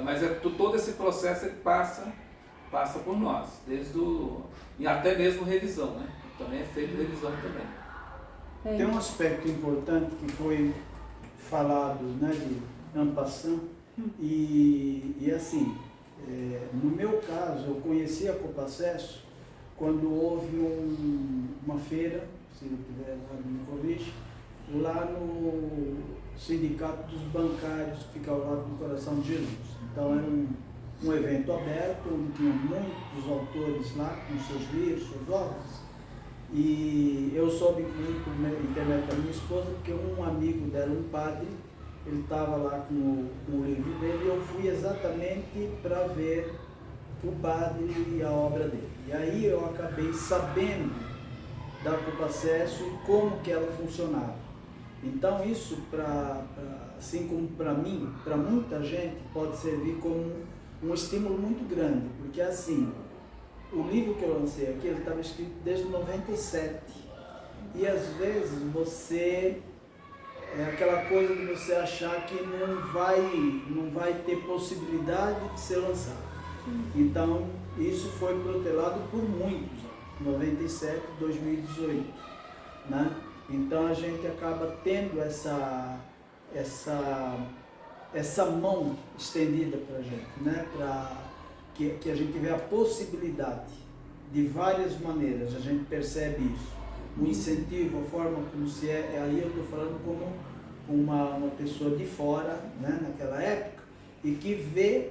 Mas todo esse processo ele passa por nós, e até mesmo revisão, né? Também é feito revisão também. Tem um aspecto importante que foi falado, né, de en passant, e assim, no meu caso, eu conheci a Copacesso quando houve uma feira, se eu tiver errado me corrija, lá no Sindicato dos Bancários, que fica ao lado do Coração de Jesus. Então era um evento aberto, onde tinha muitos autores lá com seus livros, suas obras. E eu soube, inclusive, por internet da minha esposa, porque um amigo dela, um padre, ele estava lá com o livro dele, e eu fui exatamente para ver o padre e a obra dele. E aí eu acabei sabendo da Copacesso e como que ela funcionava. Então isso, assim como para mim, para muita gente, pode servir como um estímulo muito grande, porque assim, o livro que eu lancei aqui, ele estava escrito desde 97, e às vezes é aquela coisa de você achar que não vai ter possibilidade de ser lançado. Então isso foi protelado por muitos, 97, 2018, né? Então a gente acaba tendo essa mão estendida para a gente, né? Para que a gente vê a possibilidade de várias maneiras, a gente percebe isso. O incentivo, a forma como se aí eu estou falando como uma pessoa de fora, né, naquela época, e que vê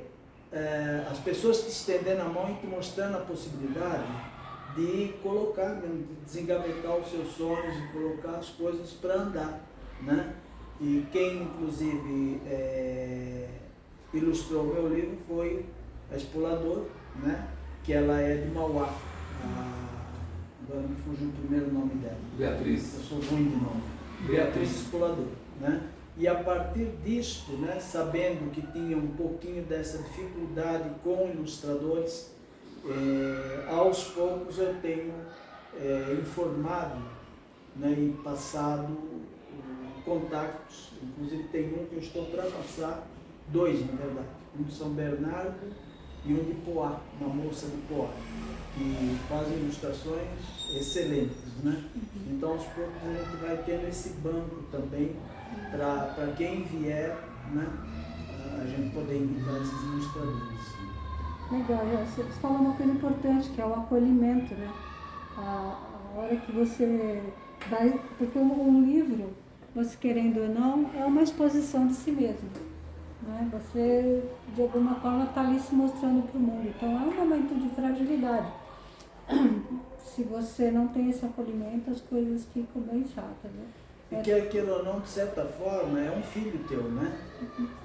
as pessoas te estendendo a mão e te mostrando a possibilidade de colocar, de desengavetar os seus sonhos e colocar as coisas para andar, né? E quem, inclusive, ilustrou o meu livro foi a Espolador, né? Que ela é de Mauá. Agora me fugiu o primeiro nome dela. Beatriz. Eu sou ruim de nome. Beatriz Espolador, né? E a partir disto, né, sabendo que tinha um pouquinho dessa dificuldade com ilustradores, aos poucos eu tenho informado, né, e passado contatos. Inclusive tem um que eu estou para passar, dois na verdade, um de São Bernardo e um de Poá, uma moça de Poá, que fazem ilustrações excelentes, né? Então aos poucos a gente vai tendo esse banco também para quem vier, né, a gente poder indicar esses ilustradores. Legal, você falou uma coisa importante, que é o acolhimento, né? A hora que você vai... Porque um livro, você querendo ou não, é uma exposição de si mesmo, né? Você, de alguma forma, está ali se mostrando para o mundo. Então, é um momento de fragilidade. Se você não tem esse acolhimento, as coisas ficam bem chatas, né? E quer aquilo ou não, de certa forma, é um filho teu, né?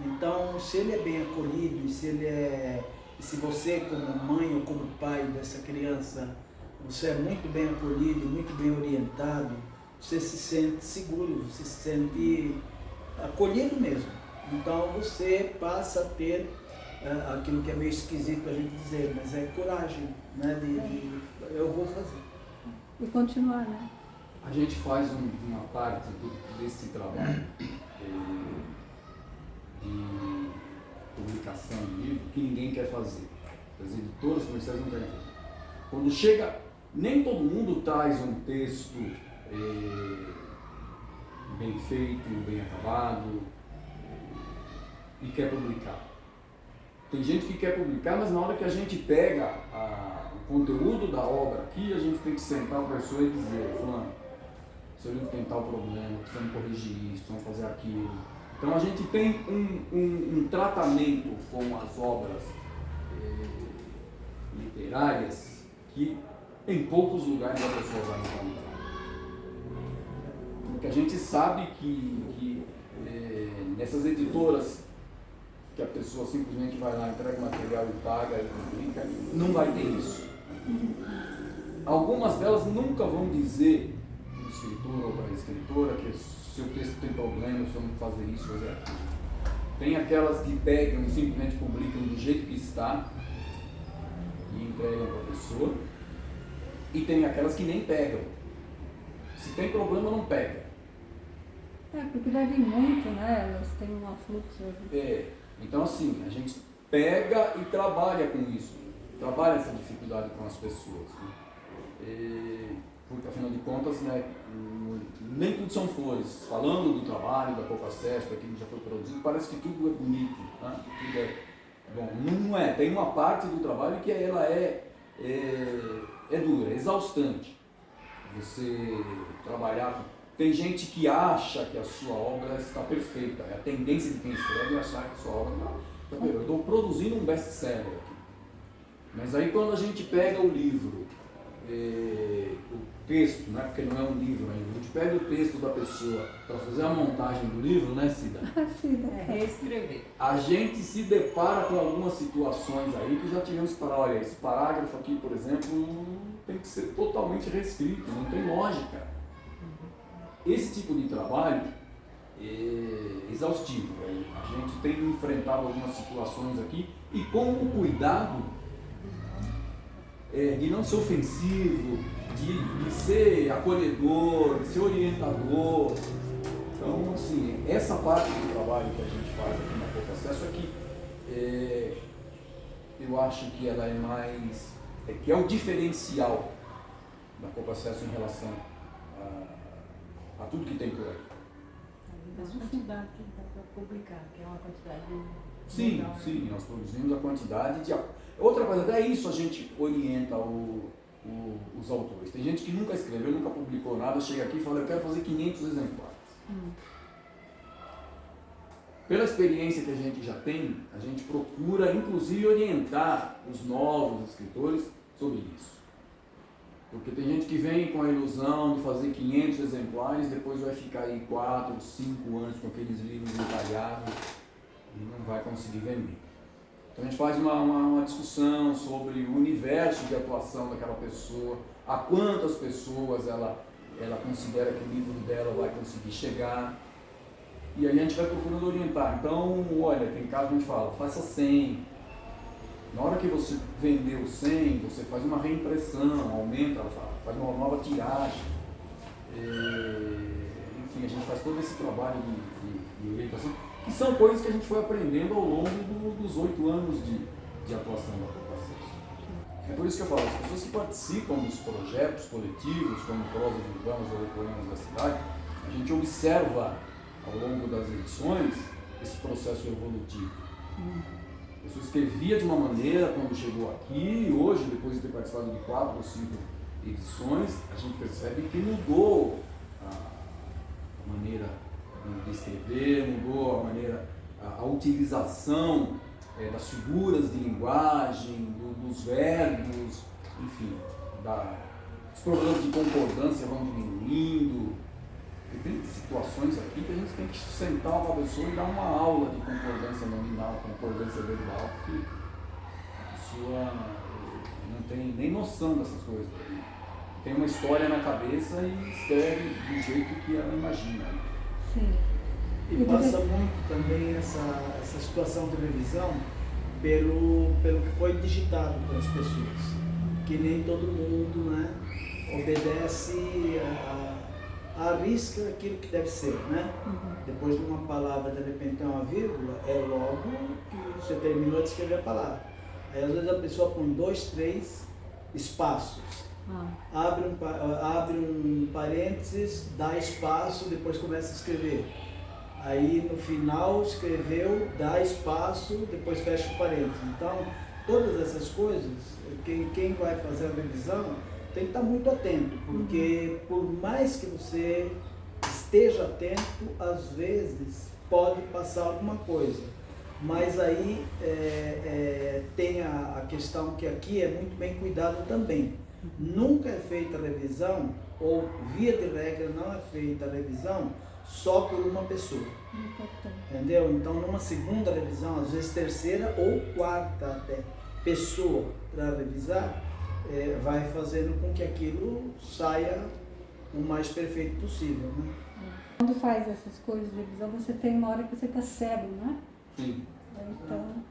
Então, se ele é bem acolhido, e se você, como mãe ou como pai dessa criança, você é muito bem acolhido, muito bem orientado, você se sente seguro, você se sente acolhido mesmo. Então, você passa a ter aquilo que é meio esquisito a gente dizer, mas é coragem, né? Eu vou fazer. E continuar, né? A gente faz uma parte desse trabalho de publicação de livro que ninguém quer fazer. As editoras comerciais não querem fazer. Quando chega, nem todo mundo traz um texto bem feito, bem acabado e quer publicar. Tem gente que quer publicar, mas na hora que a gente pega o conteúdo da obra aqui, a gente tem que sentar com a pessoa e dizer, fulano, seu livro tem tal problema, precisamos corrigir isso, precisamos fazer aquilo. Então a gente tem um tratamento com as obras literárias que em poucos lugares a pessoa vai encontrar. Porque a gente sabe que nessas editoras que a pessoa simplesmente vai lá, entrega o material e paga e publica, não vai ter isso. Algumas delas nunca vão dizer para o escritor ou para a escritora que seu texto tem problema, vamos fazer isso, fazer aquilo. Tem aquelas que pegam e simplesmente publicam do jeito que está e entregam para a pessoa. E tem aquelas que nem pegam. Se tem problema, não pega. Porque deve ir muito, né? Elas têm um afluxo. Então assim, a gente pega e trabalha com isso. Trabalha essa dificuldade com as pessoas. Né? Porque afinal de contas, né, nem tudo são flores. Falando do trabalho, da pouco acesso, daquilo que já foi produzido, parece que tudo é bonito, né? Tudo é bom. Não é. Tem uma parte do trabalho que ela é dura, é exaustante. Você trabalhar. Tem gente que acha que a sua obra está perfeita. É a tendência de quem escreve é achar que a sua obra está perfeita. Eu estou produzindo um best-seller aqui. Mas aí quando a gente pega o livro, o texto, né, porque não é um livro ainda, a gente pega o texto da pessoa para fazer a montagem do livro, né, Cida? Reescrever. A gente se depara com algumas situações aí que já tivemos que parar. Olha, esse parágrafo aqui, por exemplo, tem que ser totalmente reescrito, não tem lógica. Esse tipo de trabalho é exaustivo. A gente tem enfrentado algumas situações aqui e com o cuidado de não ser ofensivo, de ser acolhedor, de ser orientador. Então, assim, essa parte do trabalho que a gente faz aqui na Pouco Acesso é que eu acho que ela é mais, que é o diferencial da Pouco Acesso em relação a tudo que tem por aí. A quantidade que dá para publicar, que é uma quantidade Sim, legal, né? sim, nós produzimos a quantidade de... Outra coisa, até isso a gente orienta os autores. Tem gente que nunca escreveu, nunca publicou nada, chega aqui e fala, eu quero fazer 500 exemplares. Pela experiência que a gente já tem, a gente procura, inclusive, orientar os novos escritores sobre isso. Porque tem gente que vem com a ilusão de fazer 500 exemplares, depois vai ficar aí 4, 5 anos com aqueles livros entalhados e não vai conseguir vender. Então a gente faz uma discussão sobre o universo de atuação daquela pessoa, a quantas pessoas ela considera que o livro dela vai conseguir chegar. E aí a gente vai procurando orientar. Então, olha, tem caso que a gente fala, faça 100. Na hora que você vendeu 100, você faz uma reimpressão, aumenta, faz uma nova tiragem. Enfim, a gente faz todo esse trabalho de orientação, que são coisas que a gente foi aprendendo ao longo dos 8 anos de atuação da Pouco Acesso. É por isso que eu falo, as pessoas que participam dos projetos coletivos, como Prosas Urbanas ou Poemas da Cidade, a gente observa ao longo das edições esse processo evolutivo. A pessoa escrevia de uma maneira quando chegou aqui, e hoje, depois de ter participado de 4 ou 5 edições, a gente percebe que mudou a maneira de escrever, mudou a maneira, a utilização das figuras de linguagem, dos verbos, enfim, os problemas de concordância vão diminuindo. tem situações aqui que a gente tem que sentar com a pessoa e dar uma aula de concordância nominal, concordância verbal, porque a pessoa não tem nem noção dessas coisas. Tem uma história na cabeça e escreve do jeito que ela imagina. Sim. E passa muito também essa situação de revisão pelo que foi digitado pelas pessoas. Que nem todo mundo, né, obedece a risca aquilo que deve ser, né? Depois de uma palavra, de repente tem uma vírgula, é logo que você terminou de escrever a palavra. Aí às vezes a pessoa põe 2, 3 espaços. Abre um parênteses, dá espaço, depois começa a escrever. Aí no final escreveu, dá espaço, depois fecha o parênteses. Então, todas essas coisas, quem vai fazer a revisão tem que estar muito atento, porque por mais que você esteja atento, às vezes pode passar alguma coisa. Mas aí tem a questão que aqui é muito bem cuidado também. Nunca é feita a revisão, ou via de regra não é feita a revisão só por uma pessoa. Entendeu? Então numa segunda revisão, às vezes terceira ou quarta até pessoa para revisar, vai fazendo com que aquilo saia o mais perfeito possível, né? Quando faz essas coisas de revisão, você tem uma hora que você fica cego, né? Sim. Então...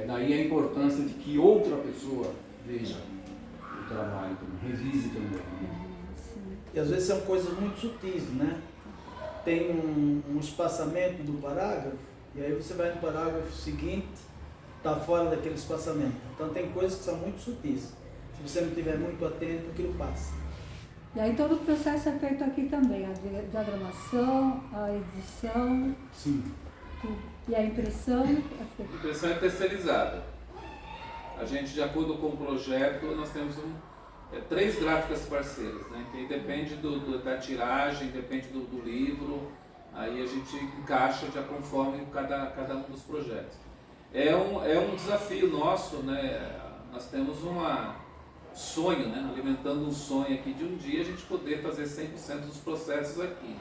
daí a importância de que outra pessoa veja o trabalho também, revise também. E às vezes são coisas muito sutis, né? Tem um espaçamento do parágrafo, e aí você vai no parágrafo seguinte, está fora daquele espaçamento. Então tem coisas que são muito sutis. Se você não estiver muito atento, aquilo passa. E aí todo o processo é feito aqui também, a diagramação, a edição, Sim. e a impressão. A impressão é terceirizada. A gente, de acordo com o projeto, nós temos 3 gráficas parceiras, né? Que aí depende da tiragem, depende do livro, aí a gente encaixa já conforme cada um dos projetos. É um desafio nosso, né? Nós temos sonho, né? Alimentando um sonho aqui de um dia a gente poder fazer 100% dos processos aqui,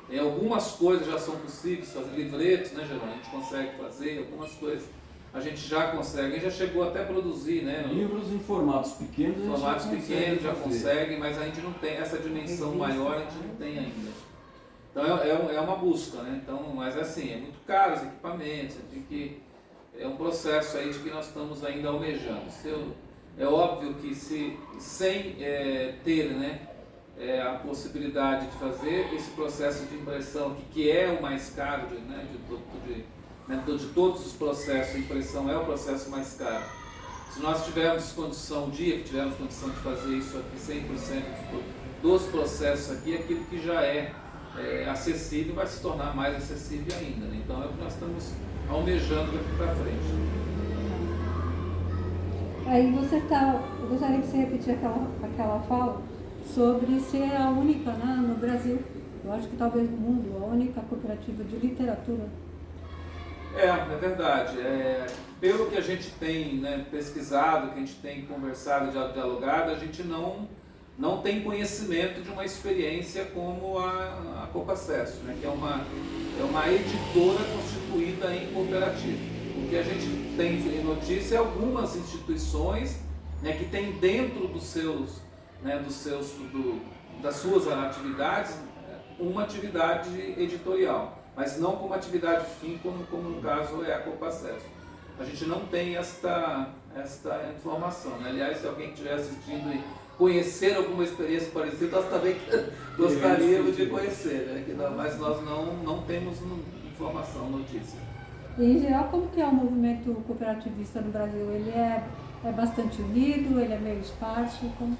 né? Algumas coisas já são possíveis, fazer livretos, né, Geraldo? A gente consegue fazer, algumas coisas a gente já consegue, a gente já chegou até a produzir, né? Livros em formatos pequenos, já consegue, mas a gente não tem essa dimensão maior, a gente não tem ainda. Então é uma busca, né? Então, mas assim, é muito caro os equipamentos, é um processo aí de que nós estamos ainda almejando. É óbvio que sem ter, né, a possibilidade de fazer esse processo de impressão, que é o mais caro, de todos os processos, a impressão é o processo mais caro. Se nós tivermos condição, que tivermos condição de fazer isso aqui, 100% dos processos aqui, aquilo que já é acessível vai se tornar mais acessível ainda, né? Então é o que nós estamos almejando daqui para frente. Aí eu gostaria que você repetir aquela fala sobre ser a única, né, no Brasil, eu acho que talvez no mundo, a única cooperativa de literatura. É verdade. Pelo que a gente tem, né, pesquisado, que a gente tem conversado, dialogado, a gente não tem conhecimento de uma experiência como a Copacesso, né, que é uma editora constituída em cooperativa. O que a gente tem em notícia é algumas instituições, né, que têm dentro das suas atividades uma atividade editorial, mas não como atividade fim, como no caso é a Copacesso. A gente não tem esta informação, né? Aliás, se alguém estiver assistindo e conhecer alguma experiência parecida, nós também gostaríamos de conhecer, né? Mas nós não temos informação, notícia. E em geral, como que é o movimento cooperativista no Brasil? Ele é bastante unido, ele é meio esparso? Como?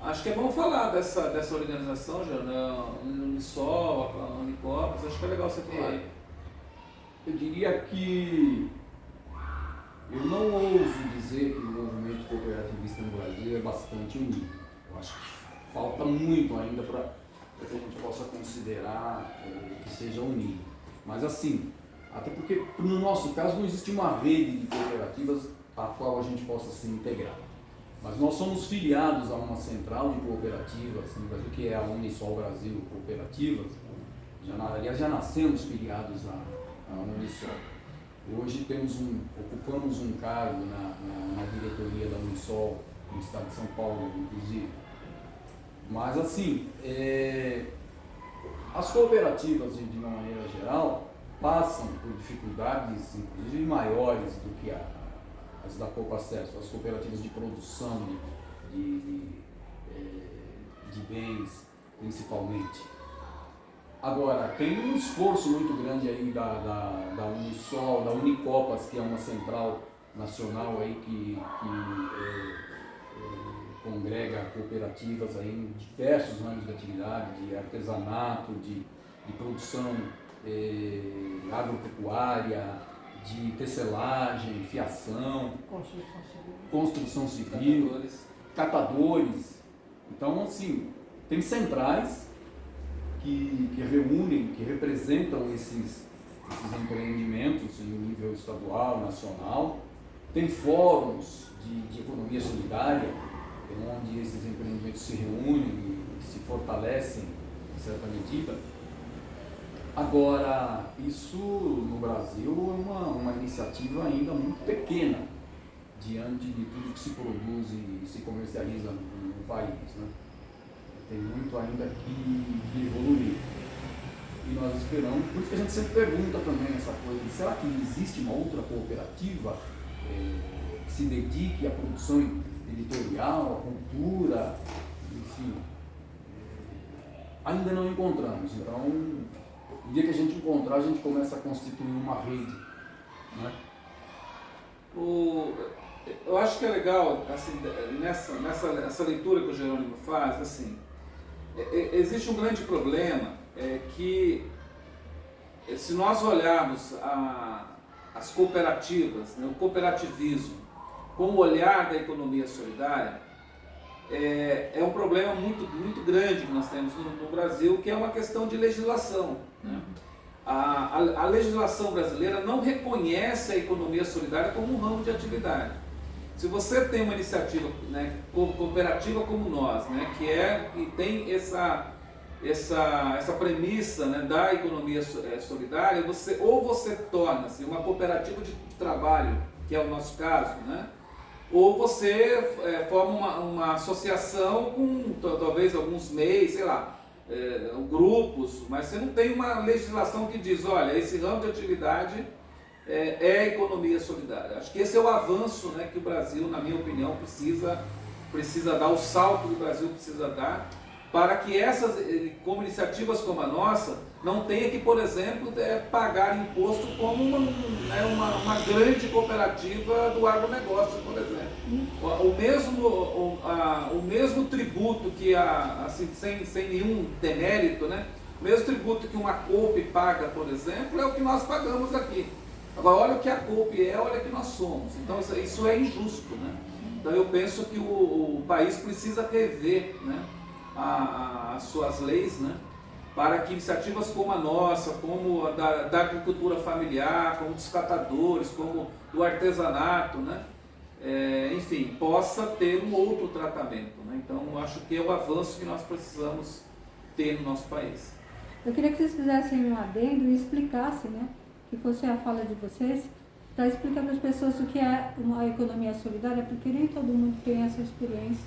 Acho que é bom falar dessa organização, já, né? A Unisol, a Unicopas, acho que é legal você falar aí. Eu diria que eu não ouso dizer que o movimento cooperativista no Brasil é bastante unido. Eu acho que falta muito ainda para que a gente possa considerar que seja unido. Mas assim, até porque no nosso caso não existe uma rede de cooperativas a qual a gente possa se integrar. Mas nós somos filiados a uma central de cooperativas no Brasil, que é a Unisol Brasil Cooperativas. Aliás, já nascemos filiados à Unisol. Hoje ocupamos um cargo na diretoria da Unisol, no estado de São Paulo, inclusive. Mas, assim, as cooperativas, de uma maneira geral, passam por dificuldades, inclusive, maiores do que as da Copacesso, as cooperativas de produção de bens, principalmente. Agora, tem um esforço muito grande aí da Unisol, da Unicopas, que é uma central nacional aí que congrega cooperativas aí em diversos ramos de atividade, de artesanato, de produção agropecuária, de tecelagem, fiação, construção civil, catadores. Então, assim, tem centrais que reúnem, que representam esses empreendimentos em nível estadual, nacional. Tem fóruns de economia solidária, onde esses empreendimentos se reúnem e se fortalecem em certa medida. Agora, isso no Brasil é uma iniciativa ainda muito pequena diante de tudo que se produz e se comercializa no país, né? Tem muito ainda que evoluir. E nós esperamos, por isso que a gente sempre pergunta também essa coisa, será que existe uma outra cooperativa que se dedique à produção editorial, à cultura, enfim? Ainda não encontramos, então, no dia que a gente encontrar, a gente começa a constituir uma rede, né? Eu acho que é legal, assim, nessa leitura que o Jerônimo faz, assim, existe um grande problema, que se nós olharmos as cooperativas, né, o cooperativismo, com o olhar da economia solidária, é um problema muito, muito grande que nós temos no Brasil, que é uma questão de legislação, né? A legislação brasileira não reconhece a economia solidária como um ramo de atividade. Se você tem uma iniciativa, né, cooperativa como nós, né, que tem essa premissa, né, da economia solidária, você torna-se uma cooperativa de trabalho, que é o nosso caso, né, ou você forma uma associação com talvez alguns MEIs, sei lá, grupos, mas você não tem uma legislação que diz, olha, esse ramo de atividade é a economia solidária. Acho que esse é o avanço, né, que o Brasil, na minha opinião, precisa dar, o salto que o Brasil precisa dar, para que como iniciativas como a nossa, não tenha que, por exemplo, pagar imposto como uma grande cooperativa do agronegócio, por exemplo. O mesmo tributo que, assim, sem nenhum demérito, né? O mesmo tributo que uma Coop paga, por exemplo, é o que nós pagamos aqui. Agora, olha o que a Coop olha o que nós somos. Então, isso é injusto, né? Então, eu penso que o país precisa rever, né, as suas leis, né, para que iniciativas como a nossa, como a da agricultura familiar, como dos catadores, como do artesanato, né, enfim, possa ter um outro tratamento, né? Então, acho que é o avanço que nós precisamos ter no nosso país. Eu queria que vocês fizessem um adendo e explicassem, né, que fosse a fala de vocês, para explicar para as pessoas o que é uma economia solidária, porque nem todo mundo tem essa experiência,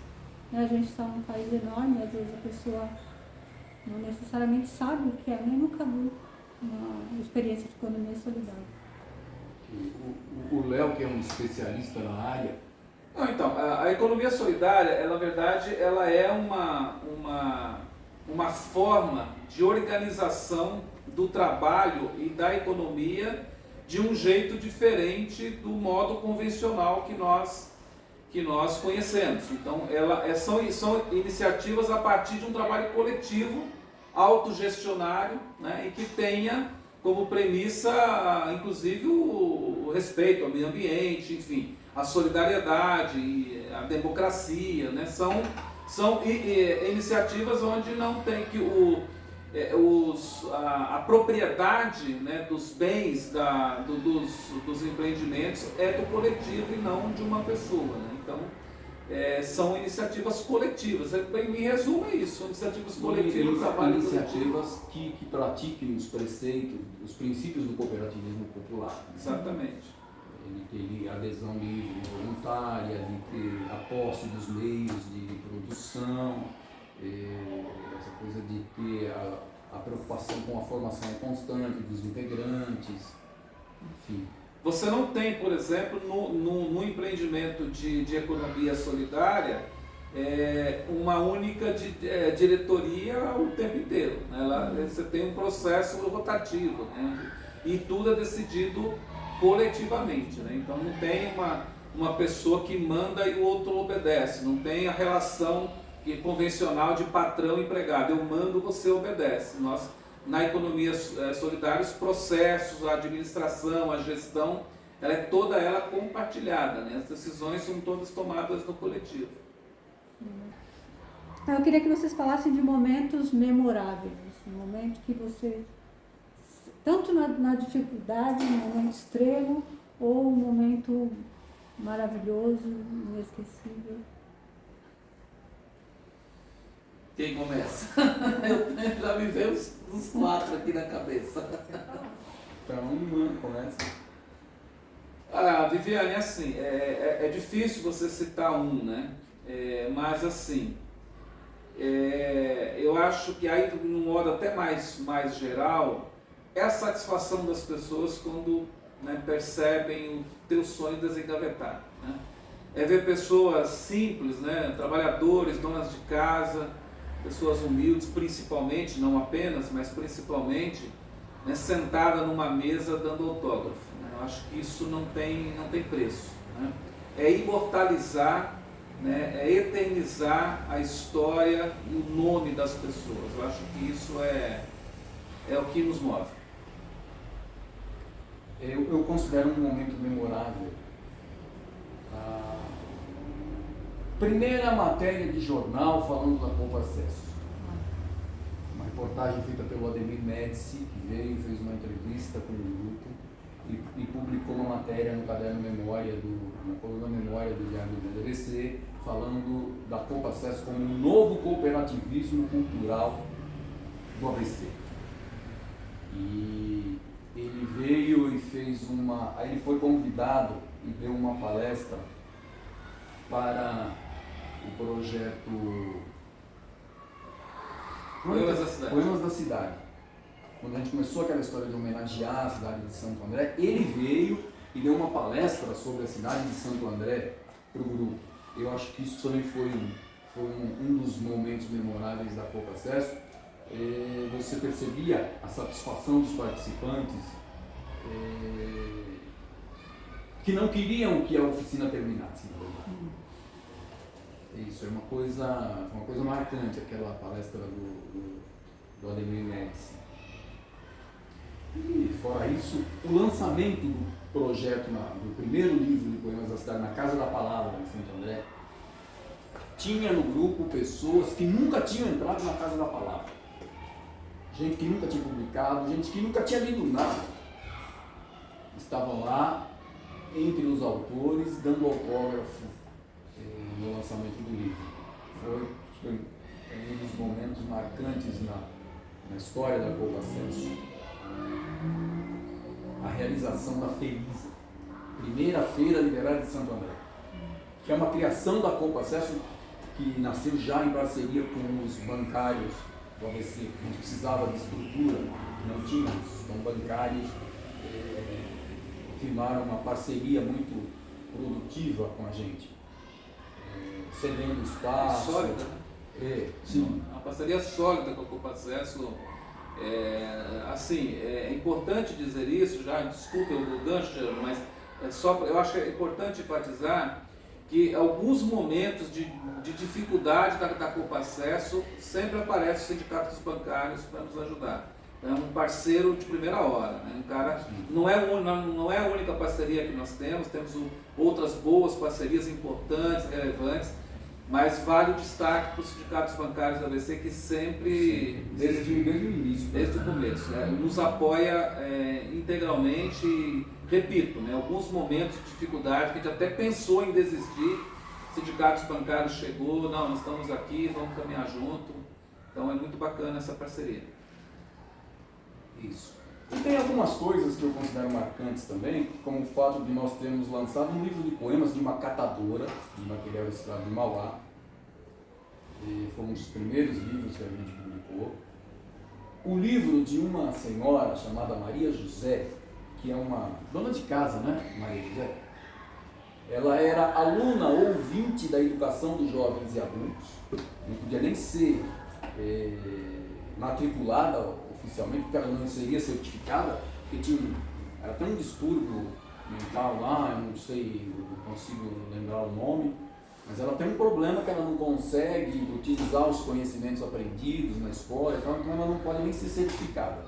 né? A gente está num país enorme, às vezes a pessoa não necessariamente sabe o que é, nem nunca viu uma experiência de economia solidária. O Léo, que é um especialista na área. Não, então, a economia solidária, ela, na verdade, ela é uma forma de organização do trabalho e da economia de um jeito diferente do modo convencional que nós conhecemos. Então, são iniciativas a partir de um trabalho coletivo, autogestionário, né, e que tenha como premissa, inclusive, o respeito ao meio ambiente, enfim, a solidariedade, a democracia, né, são iniciativas onde não tem que a propriedade, né, dos bens, dos empreendimentos é do coletivo e não de uma pessoa, né? Então, são iniciativas coletivas. Em resumo é isso, são iniciativas coletivas. Iniciativas que pratiquem os preceitos, os princípios do cooperativismo popular. Exatamente. De ter adesão livre, voluntária, de ter a posse dos meios de produção, essa coisa de ter a preocupação com a formação constante dos integrantes, enfim. Você não tem, por exemplo, no empreendimento de economia solidária, uma única diretoria o tempo inteiro. Né? Lá, você tem um processo rotativo, né? E tudo é decidido coletivamente. Né? Então não tem uma pessoa que manda e o outro obedece. Não tem a relação convencional de patrão e empregado. Eu mando, você obedece. Nós, na economia solidária, os processos, a administração, a gestão, ela é toda ela compartilhada. Né? As decisões são todas tomadas no coletivo. Eu queria que vocês falassem de momentos memoráveis, um momento que você, tanto na dificuldade, um momento extremo, ou um momento maravilhoso, inesquecível. Quem começa? Eu já me veio uns 4 aqui na cabeça. Então, começa. Viviane, assim, é difícil você citar um, né? Mas assim, eu acho que aí, de um modo até mais geral, é a satisfação das pessoas quando, né, percebem o teu sonho desengavetado. Né? É ver pessoas simples, né, trabalhadores, donas de casa, pessoas humildes, principalmente, não apenas, mas principalmente, né, sentada numa mesa dando autógrafo. Né? Eu acho que isso não tem preço. Né? É imortalizar, né, é eternizar a história e o nome das pessoas. Eu acho que isso é o que nos move. Eu considero um momento memorável a primeira matéria de jornal falando da Copa Acesso. Uma reportagem feita pelo Ademir Médici, que veio e fez uma entrevista com o grupo e publicou uma matéria no caderno Memória, na coluna Memória do Diário do ABC, falando da Copa Acesso como um novo cooperativismo cultural do ABC. E ele veio e fez aí ele foi convidado e deu uma palestra para o projeto Poemas da Cidade. Quando a gente começou aquela história de homenagear a cidade de Santo André, ele veio e deu uma palestra sobre a cidade de Santo André para o grupo. Eu acho que isso também foi um dos momentos memoráveis da Copa Acesso. Você percebia a satisfação dos participantes que não queriam que a oficina terminasse. Isso é uma coisa marcante, aquela palestra do Ademir Médici. E fora isso, o lançamento do projeto, do primeiro livro de Poemas da Cidade, na Casa da Palavra, em Santo André, tinha no grupo pessoas que nunca tinham entrado na Casa da Palavra. Gente que nunca tinha publicado, gente que nunca tinha lido nada. Estavam lá, entre os autores, dando autógrafo no lançamento do livro. Foi um dos momentos marcantes na história da Copa Acesso. A realização da Felisa, primeira feira literária de Santo André, que é uma criação da Copa Acesso que nasceu já em parceria com os bancários do ABC. A gente precisava de estrutura, não tínhamos. Então, bancários firmaram uma parceria muito produtiva com a gente, cedendo espaço. Sólida, né? Sim. Uma parceria sólida com a Copa Acesso. É importante dizer isso, já desculpa o gancho, mas eu acho que é importante enfatizar que alguns momentos de dificuldade da Copa Acesso sempre aparece o Sindicato dos Bancários para nos ajudar. É um parceiro de primeira hora, né? Um cara, não é a única parceria que nós temos outras boas parcerias importantes, relevantes, mas vale o destaque para os sindicatos bancários da ABC, que sempre, desde o início, desde o começo, nos apoia integralmente. E, repito, alguns momentos de dificuldade que a gente até pensou em desistir, o Sindicato sindicatos bancários chegou, não, nós estamos aqui, vamos caminhar junto. Então é muito bacana essa parceria. Isso. E tem algumas coisas que eu considero marcantes também, como o fato de nós termos lançado um livro de poemas de uma catadora de material reciclado de Mauá. E foi um dos primeiros livros que a gente publicou. O livro de uma senhora chamada Maria José, que é uma dona de casa, né, Maria José? Ela era aluna ouvinte da educação dos jovens e adultos, não podia nem ser matriculada oficialmente, porque ela não seria certificada, porque ela tem um distúrbio mental lá, eu não sei, eu não consigo lembrar o nome, mas ela tem um problema que ela não consegue utilizar os conhecimentos aprendidos na escola, então ela não pode nem ser certificada.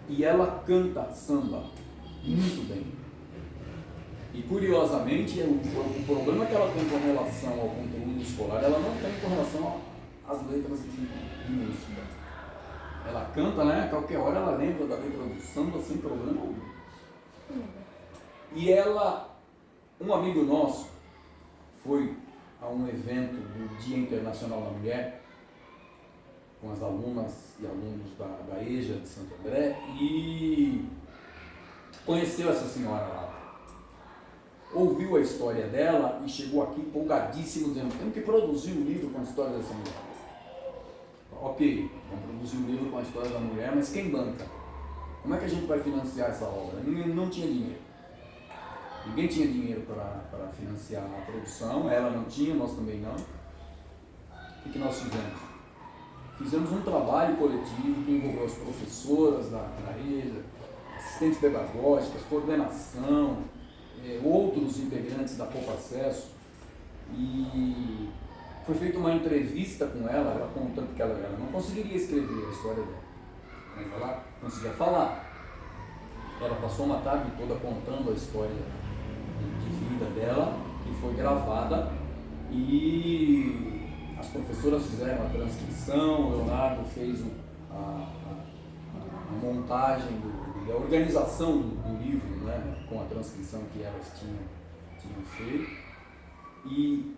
E ela canta samba muito bem. E curiosamente, o problema que ela tem com relação ao conteúdo escolar, ela não tem com relação às letras de música. Ela canta, né? A qualquer hora ela lembra da letra do samba sem problema algum. E um amigo nosso, foi a um evento do Dia Internacional da Mulher, com as alunas e alunos da EJA de Santo André, e conheceu essa senhora lá. Ouviu a história dela e chegou aqui empolgadíssimo, dizendo: temos que produzir um livro com a história dessa mulher. Ok, vamos produzir um livro com a história da mulher, mas quem banca? Como é que a gente vai financiar essa obra? Não tinha dinheiro. Ninguém tinha dinheiro para financiar a produção, ela não tinha, nós também não. O que nós fizemos? Fizemos um trabalho coletivo que envolveu as professoras da EJA, assistentes pedagógicas, coordenação, outros integrantes da Poupa Acesso, e foi feita uma entrevista com ela contando que ela não conseguiria escrever a história dela, mas ela conseguia falar. Ela passou uma tarde toda contando a história de vida dela, que foi gravada, e as professoras fizeram a transcrição, o Leonardo fez a montagem, a organização do livro, né, com a transcrição que elas tinham feito, e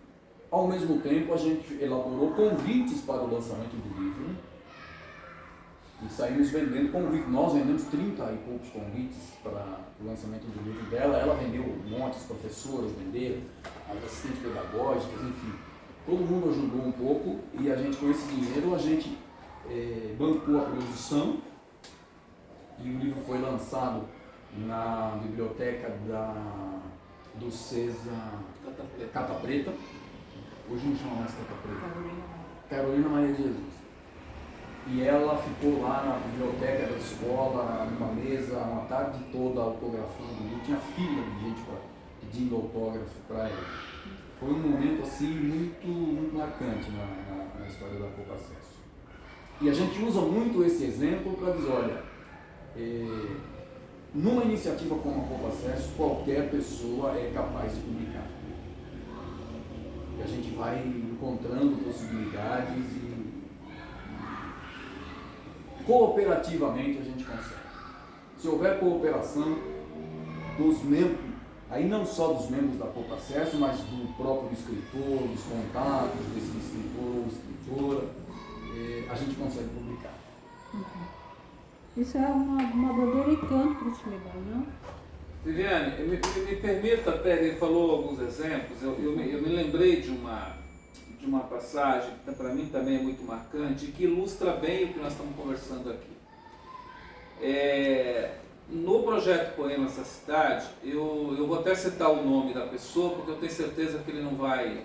ao mesmo tempo a gente elaborou convites para o lançamento do livro, e saímos vendendo convites. Nós vendemos 30 e poucos convites para o lançamento do livro dela. Ela vendeu um monte, as professoras venderam, as assistentes pedagógicas, enfim. Todo mundo ajudou um pouco, e a gente, com esse dinheiro, a gente bancou a produção, e o livro foi lançado na biblioteca do CESA Cata Preta. Hoje não chama mais Cata Preta. Carolina Maria de Jesus. E ela ficou lá na biblioteca da escola, numa mesa, uma tarde toda autografando o livro. Tinha fila de gente pedindo autógrafo para ela. Foi um momento assim muito marcante na história da Poupa Acesso. E a gente usa muito esse exemplo para dizer: olha, numa iniciativa como a Poupa Acesso, qualquer pessoa é capaz de publicar. E a gente vai encontrando possibilidades e cooperativamente a gente consegue. Se houver cooperação dos membros, aí não só dos membros da Poupa Acesso, mas do próprio escritor, dos contatos desse escritor ou escritora, a gente consegue publicar. Isso é uma bandeira e tanto para esse legal, não? Viviane, me permita, até, ele falou alguns exemplos, eu me lembrei de uma passagem que para mim também é muito marcante e que ilustra bem o que nós estamos conversando aqui. No projeto Poemas da Cidade, eu vou até citar o nome da pessoa, porque eu tenho certeza que ele não vai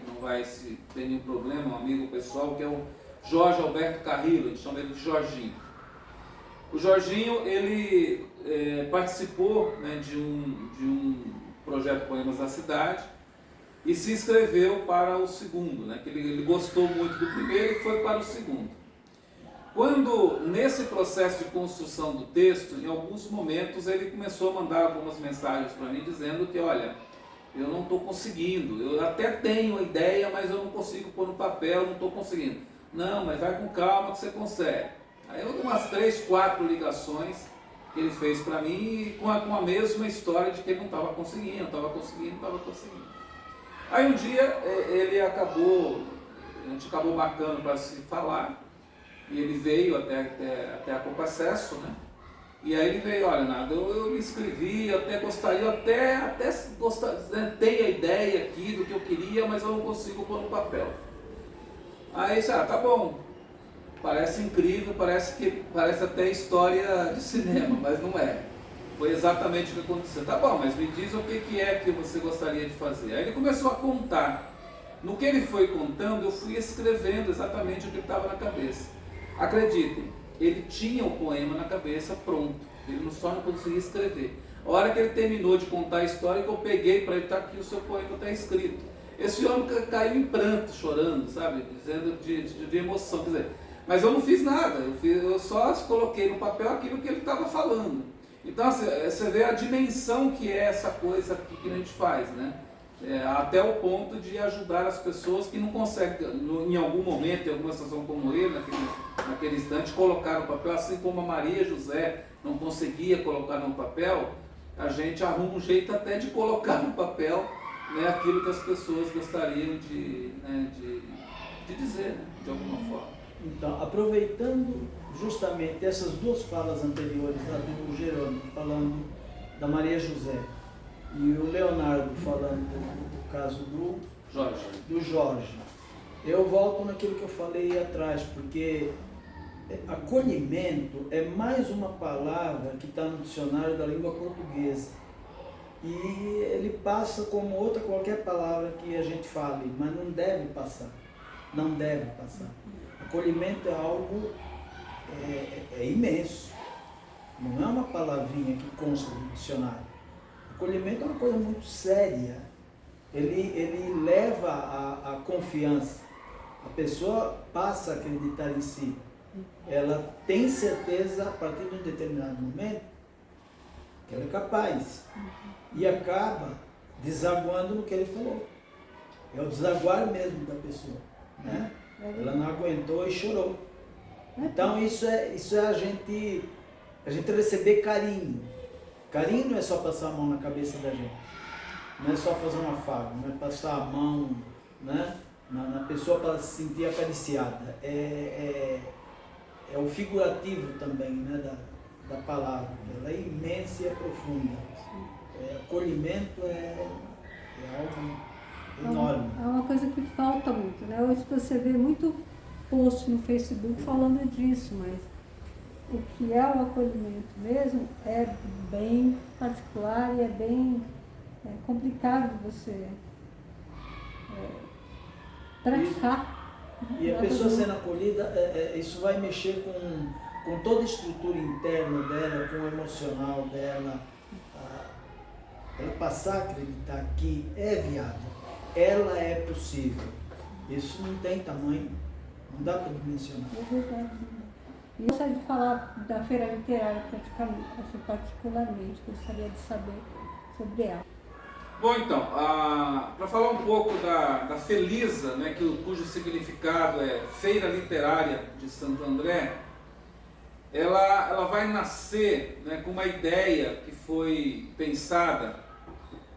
ter nenhum problema, um amigo pessoal, que é o Jorge Alberto Carrillo, a gente chama ele de Jorginho. O Jorginho, ele participou, né, de um projeto Poemas da Cidade e se inscreveu para o segundo, né, que ele gostou muito do primeiro e foi para o segundo. Quando, nesse processo de construção do texto, em alguns momentos ele começou a mandar algumas mensagens para mim dizendo que, olha, eu não estou conseguindo, eu até tenho a ideia, mas eu não consigo pôr no papel, não estou conseguindo. Não, mas vai com calma que você consegue. Aí eu dei umas 3, 4 ligações que ele fez para mim com a mesma história de que ele não estava conseguindo, Aí um dia a gente acabou marcando para se falar, e ele veio até a Copa Acesso, né? E aí ele veio, olha, Nada, eu me inscrevi, eu até gostaria, tenho a ideia aqui do que eu queria, mas eu não consigo pôr no papel. Aí disse, tá bom, parece incrível, parece até história de cinema, mas não é. Foi exatamente o que aconteceu. Tá bom, mas me diz o que é que você gostaria de fazer. Aí ele começou a contar. No que ele foi contando, eu fui escrevendo exatamente o que estava na cabeça. Acreditem, ele tinha o poema na cabeça pronto, ele só não conseguia escrever. A hora que ele terminou de contar a história, que eu peguei para ele, tá aqui, o seu poema está escrito. Esse homem caiu em pranto, chorando, sabe, dizendo de emoção, quer dizer, mas eu não fiz nada, eu só coloquei no papel aquilo que ele estava falando. Então você vê a dimensão que é essa coisa que a gente faz, né? Até o ponto de ajudar as pessoas que não conseguem, em algum momento, em alguma situação como ele, naquele instante, colocar no papel, assim como a Maria José não conseguia colocar no papel, a gente arruma um jeito até de colocar no papel, né, aquilo que as pessoas gostariam de dizer, né, de alguma forma. Então, aproveitando justamente essas duas falas anteriores, a do Jerônimo falando da Maria José, e o Leonardo falando do caso do Jorge. Eu volto naquilo que eu falei atrás, porque acolhimento é mais uma palavra que está no dicionário da língua portuguesa. E ele passa como outra qualquer palavra que a gente fale, mas não deve passar. Não deve passar. Acolhimento é algo imenso. Não é uma palavrinha que consta no dicionário. Acolhimento é uma coisa muito séria. Ele leva a confiança. A pessoa passa a acreditar em si. Ela tem certeza, a partir de um determinado momento, que ela é capaz. E acaba desaguando no que ele falou. É o desaguar mesmo da pessoa, né? Ela não aguentou e chorou. Então isso é a gente receber carinho. Carinho não é só passar a mão na cabeça da gente. Não é só fazer um afago, não é passar a mão, né, na pessoa para se sentir acariciada. É o figurativo também, né, da palavra. Ela é imensa e é profunda. Acolhimento é algo enorme. É uma coisa que falta muito, né? Hoje você vê muito post no Facebook falando disso, mas o que é o acolhimento mesmo é bem particular e é bem complicado de você praticar. E a pessoa sendo acolhida, isso vai mexer com toda a estrutura interna dela, com o emocional dela. Ela passar a acreditar que é viável, ela é possível. Isso não tem tamanho, não dá para dimensionar. É verdade. E eu gostaria de falar da Feira Literária particularmente, gostaria de saber sobre ela. Bom, então, para falar um pouco da Felisa, né, cujo significado é Feira Literária de Santo André, ela vai nascer, né, com uma ideia que foi pensada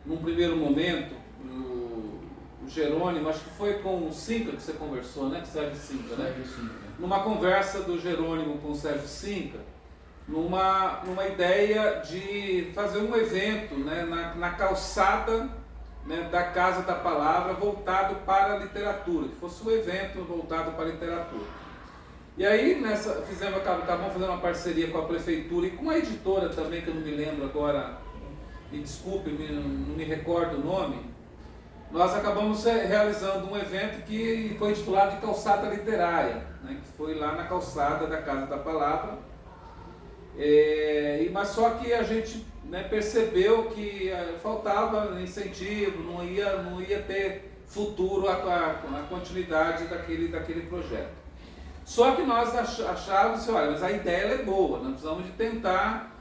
num primeiro momento, o Jerônimo, acho que foi com o Cinca que você conversou, né, com o Sérgio Cinca, né? Numa conversa do Jerônimo com o Sérgio Cinca, numa ideia de fazer um evento, né, na calçada, né, da Casa da Palavra, voltado para a literatura, que fosse um evento voltado para a literatura. E aí acabamos fazendo uma parceria com a prefeitura e com a editora também, que eu não me lembro agora, me desculpe, não me recordo o nome. Nós acabamos realizando um evento que foi intitulado de Calçada Literária, né, que foi lá na calçada da Casa da Palavra. Mas só que a gente, né, percebeu que faltava incentivo, não ia ter futuro a continuidade daquele projeto. Só que nós achávamos, olha, mas a ideia é boa, nós precisamos de tentar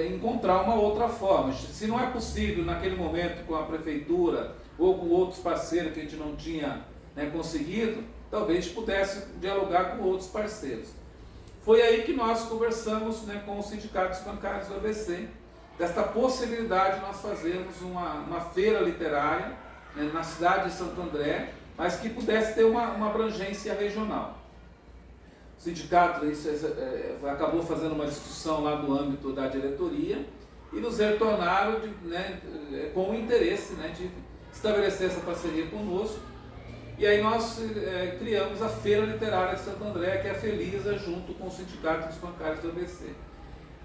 encontrar uma outra forma. Se não é possível naquele momento com a prefeitura ou com outros parceiros que a gente não tinha, né, conseguido, talvez a gente pudesse dialogar com outros parceiros. Foi aí que nós conversamos, né, com os sindicatos bancários do ABC, desta possibilidade de nós fazermos uma feira literária, né, na cidade de Santo André, mas que pudesse ter uma abrangência regional. O sindicato acabou fazendo uma discussão lá no âmbito da diretoria e nos retornaram com o interesse, né, de estabelecer essa parceria conosco. E aí nós criamos a Feira Literária de Santo André, que é a Felisa, junto com o Sindicato dos Bancários do ABC.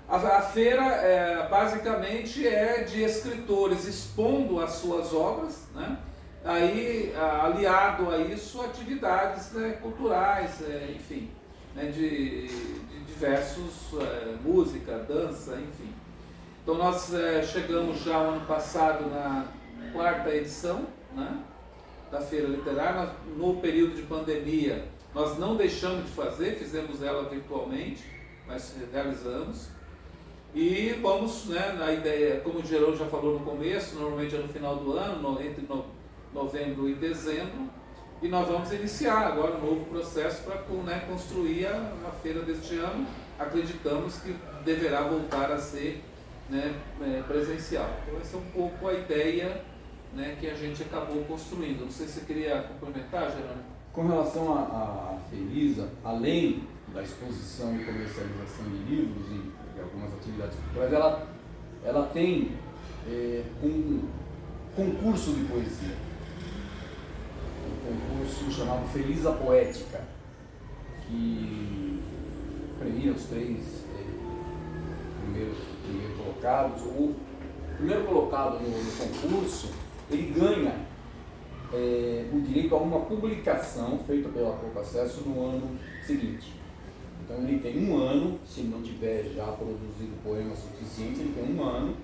A feira basicamente é de escritores expondo as suas obras, né? Aí aliado a isso atividades, né, culturais, enfim, né, de diversos, música, dança, enfim. Então nós chegamos já ano passado na 4ª edição, né, da Feira Literária. No período de pandemia nós não deixamos de fazer, fizemos ela virtualmente, mas realizamos. E vamos, né, a ideia, como o Gerão já falou no começo, normalmente é no final do ano, entre novembro e dezembro, e nós vamos iniciar agora um novo processo para, né, construir a feira deste ano. Acreditamos que deverá voltar a ser, né, presencial. Então essa é um pouco a ideia, né, que a gente acabou construindo. Não sei se você queria complementar, Gerão. Com relação à Felisa, além da exposição e comercialização de livros e algumas atividades culturais, ela tem um concurso de poesia, um concurso chamado Felisa Poética, que premia os 3 primeiros colocados. O primeiro colocado no concurso, ele ganha o direito a uma publicação feita pela Procacesso no ano seguinte. Então ele tem um ano, se não tiver já produzido poemas suficientes, ele tem um ano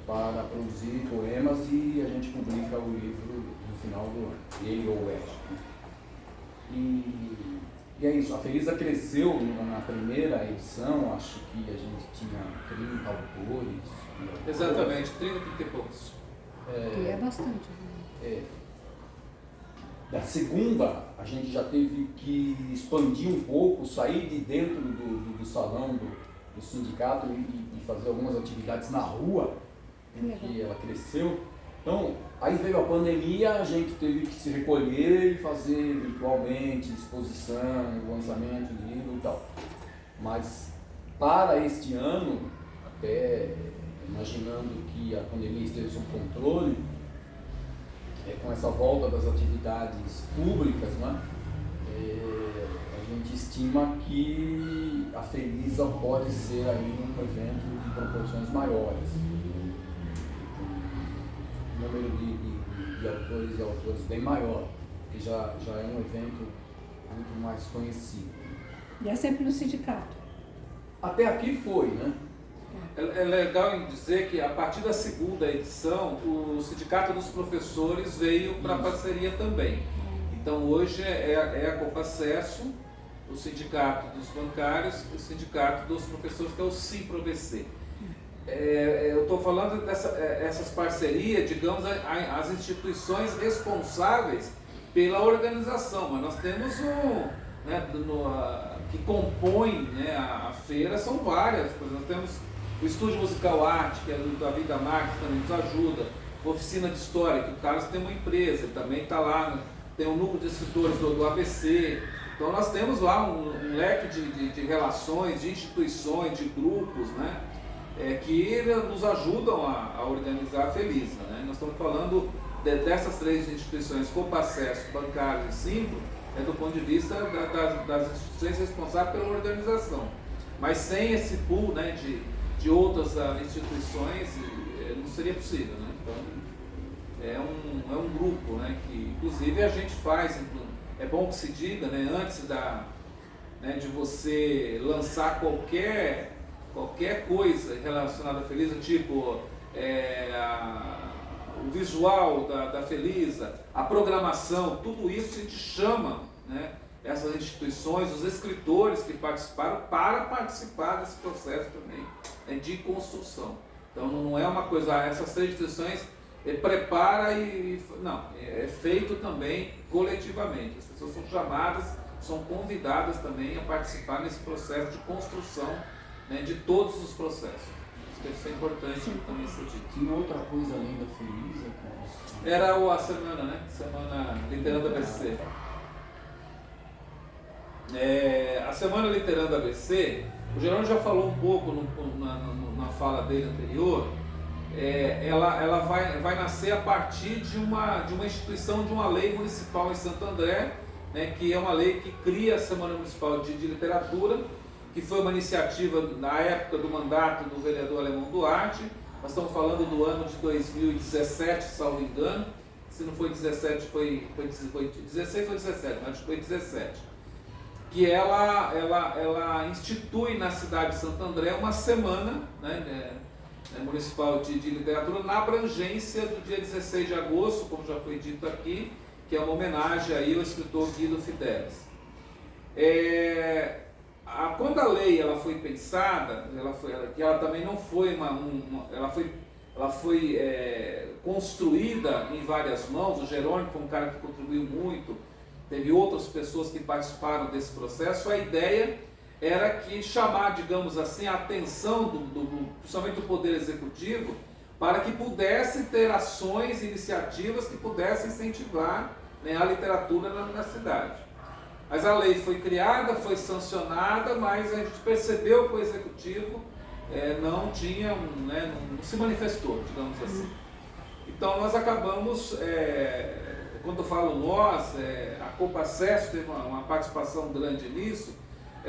para produzir poemas e a gente publica o livro no final do ano, ele ou ela. E é isso, a Felisa cresceu na primeira edição, acho que a gente tinha 30 autores. Exatamente, 30 e poucos. Que é bastante. Da segunda, a gente já teve que expandir um pouco, sair de dentro do salão do sindicato e fazer algumas atividades na rua, porque ela cresceu. Então, aí veio a pandemia, a gente teve que se recolher e fazer virtualmente, exposição, lançamento de livro e tal. Mas para este ano, até imaginando que a pandemia esteja sob controle, com essa volta das atividades públicas, né, a gente estima que a Felisa pode ser aí um evento de proporções maiores. O número de autores e autoras bem maior, que já é um evento muito mais conhecido. E é sempre no sindicato? Até aqui foi, né? É legal em dizer que a partir da segunda edição, o Sindicato dos Professores veio para a parceria também. Então hoje é a Copacesso, o Sindicato dos Bancários e o Sindicato dos Professores, que é o SIMPRO-ABC. Eu estou falando dessas parcerias, digamos, as instituições responsáveis pela organização, mas nós temos que compõe, né, a feira, são várias, por exemplo, nós temos o Estúdio Musical Arte, que é do Davi da Marques, também nos ajuda, a Oficina de História, que o Carlos tem uma empresa, ele também está lá, tem um núcleo de escritores do ABC. Então nós temos lá um leque de relações, de instituições, de grupos, né, que nos ajudam a organizar a Felisa, né? Nós estamos falando dessas 3 instituições, Copacesso, Bancários e Simpro, do ponto de vista das instituições responsáveis pela organização. Mas sem esse pool, né, de outras instituições, não seria possível, né? Então, é um grupo, né, que inclusive a gente faz, é bom que se diga, né, antes de você lançar qualquer coisa relacionada à Felisa, tipo o visual da Felisa, a programação, tudo isso a gente chama, né, essas instituições, os escritores que participaram, para participar desse processo também, né, de construção. Então não é uma coisa, essas 3 instituições prepara não, é feito também coletivamente. As pessoas são chamadas, são convidadas também a participar nesse processo de construção, né, de todos os processos. que isso é importante também ser dito. Tinha outra coisa além da Feliz? Era a semana, né? Semana Literando ABC. A Semana Literando ABC, o Gerônimo já falou um pouco na fala dele anterior, ela vai nascer a partir de uma instituição, de uma lei municipal em Santo André, né, que é uma lei que cria a Semana Municipal de Literatura, que foi uma iniciativa na época do mandato do vereador Alemão Duarte. Nós estamos falando do ano de 2017, salvo engano. Se não foi 17, foi 16 ou 17, mas acho que foi 17. Que ela institui na cidade de Santo André uma semana, né, municipal de literatura, na abrangência do dia 16 de agosto, como já foi dito aqui, que é uma homenagem aí ao escritor Guido Fidelis. Quando a lei ela foi pensada, ela também não foi ela foi construída em várias mãos. O Jerônimo foi um cara que contribuiu muito, teve outras pessoas que participaram desse processo. A ideia era que chamar, digamos assim, a atenção principalmente do Poder Executivo, para que pudesse ter ações, iniciativas que pudessem incentivar, né, a literatura na cidade. Mas a lei foi criada, foi sancionada, mas a gente percebeu que o Executivo não tinha, não se manifestou, digamos assim. Então nós acabamos, quando eu falo nós, a Copacesso teve uma participação grande nisso,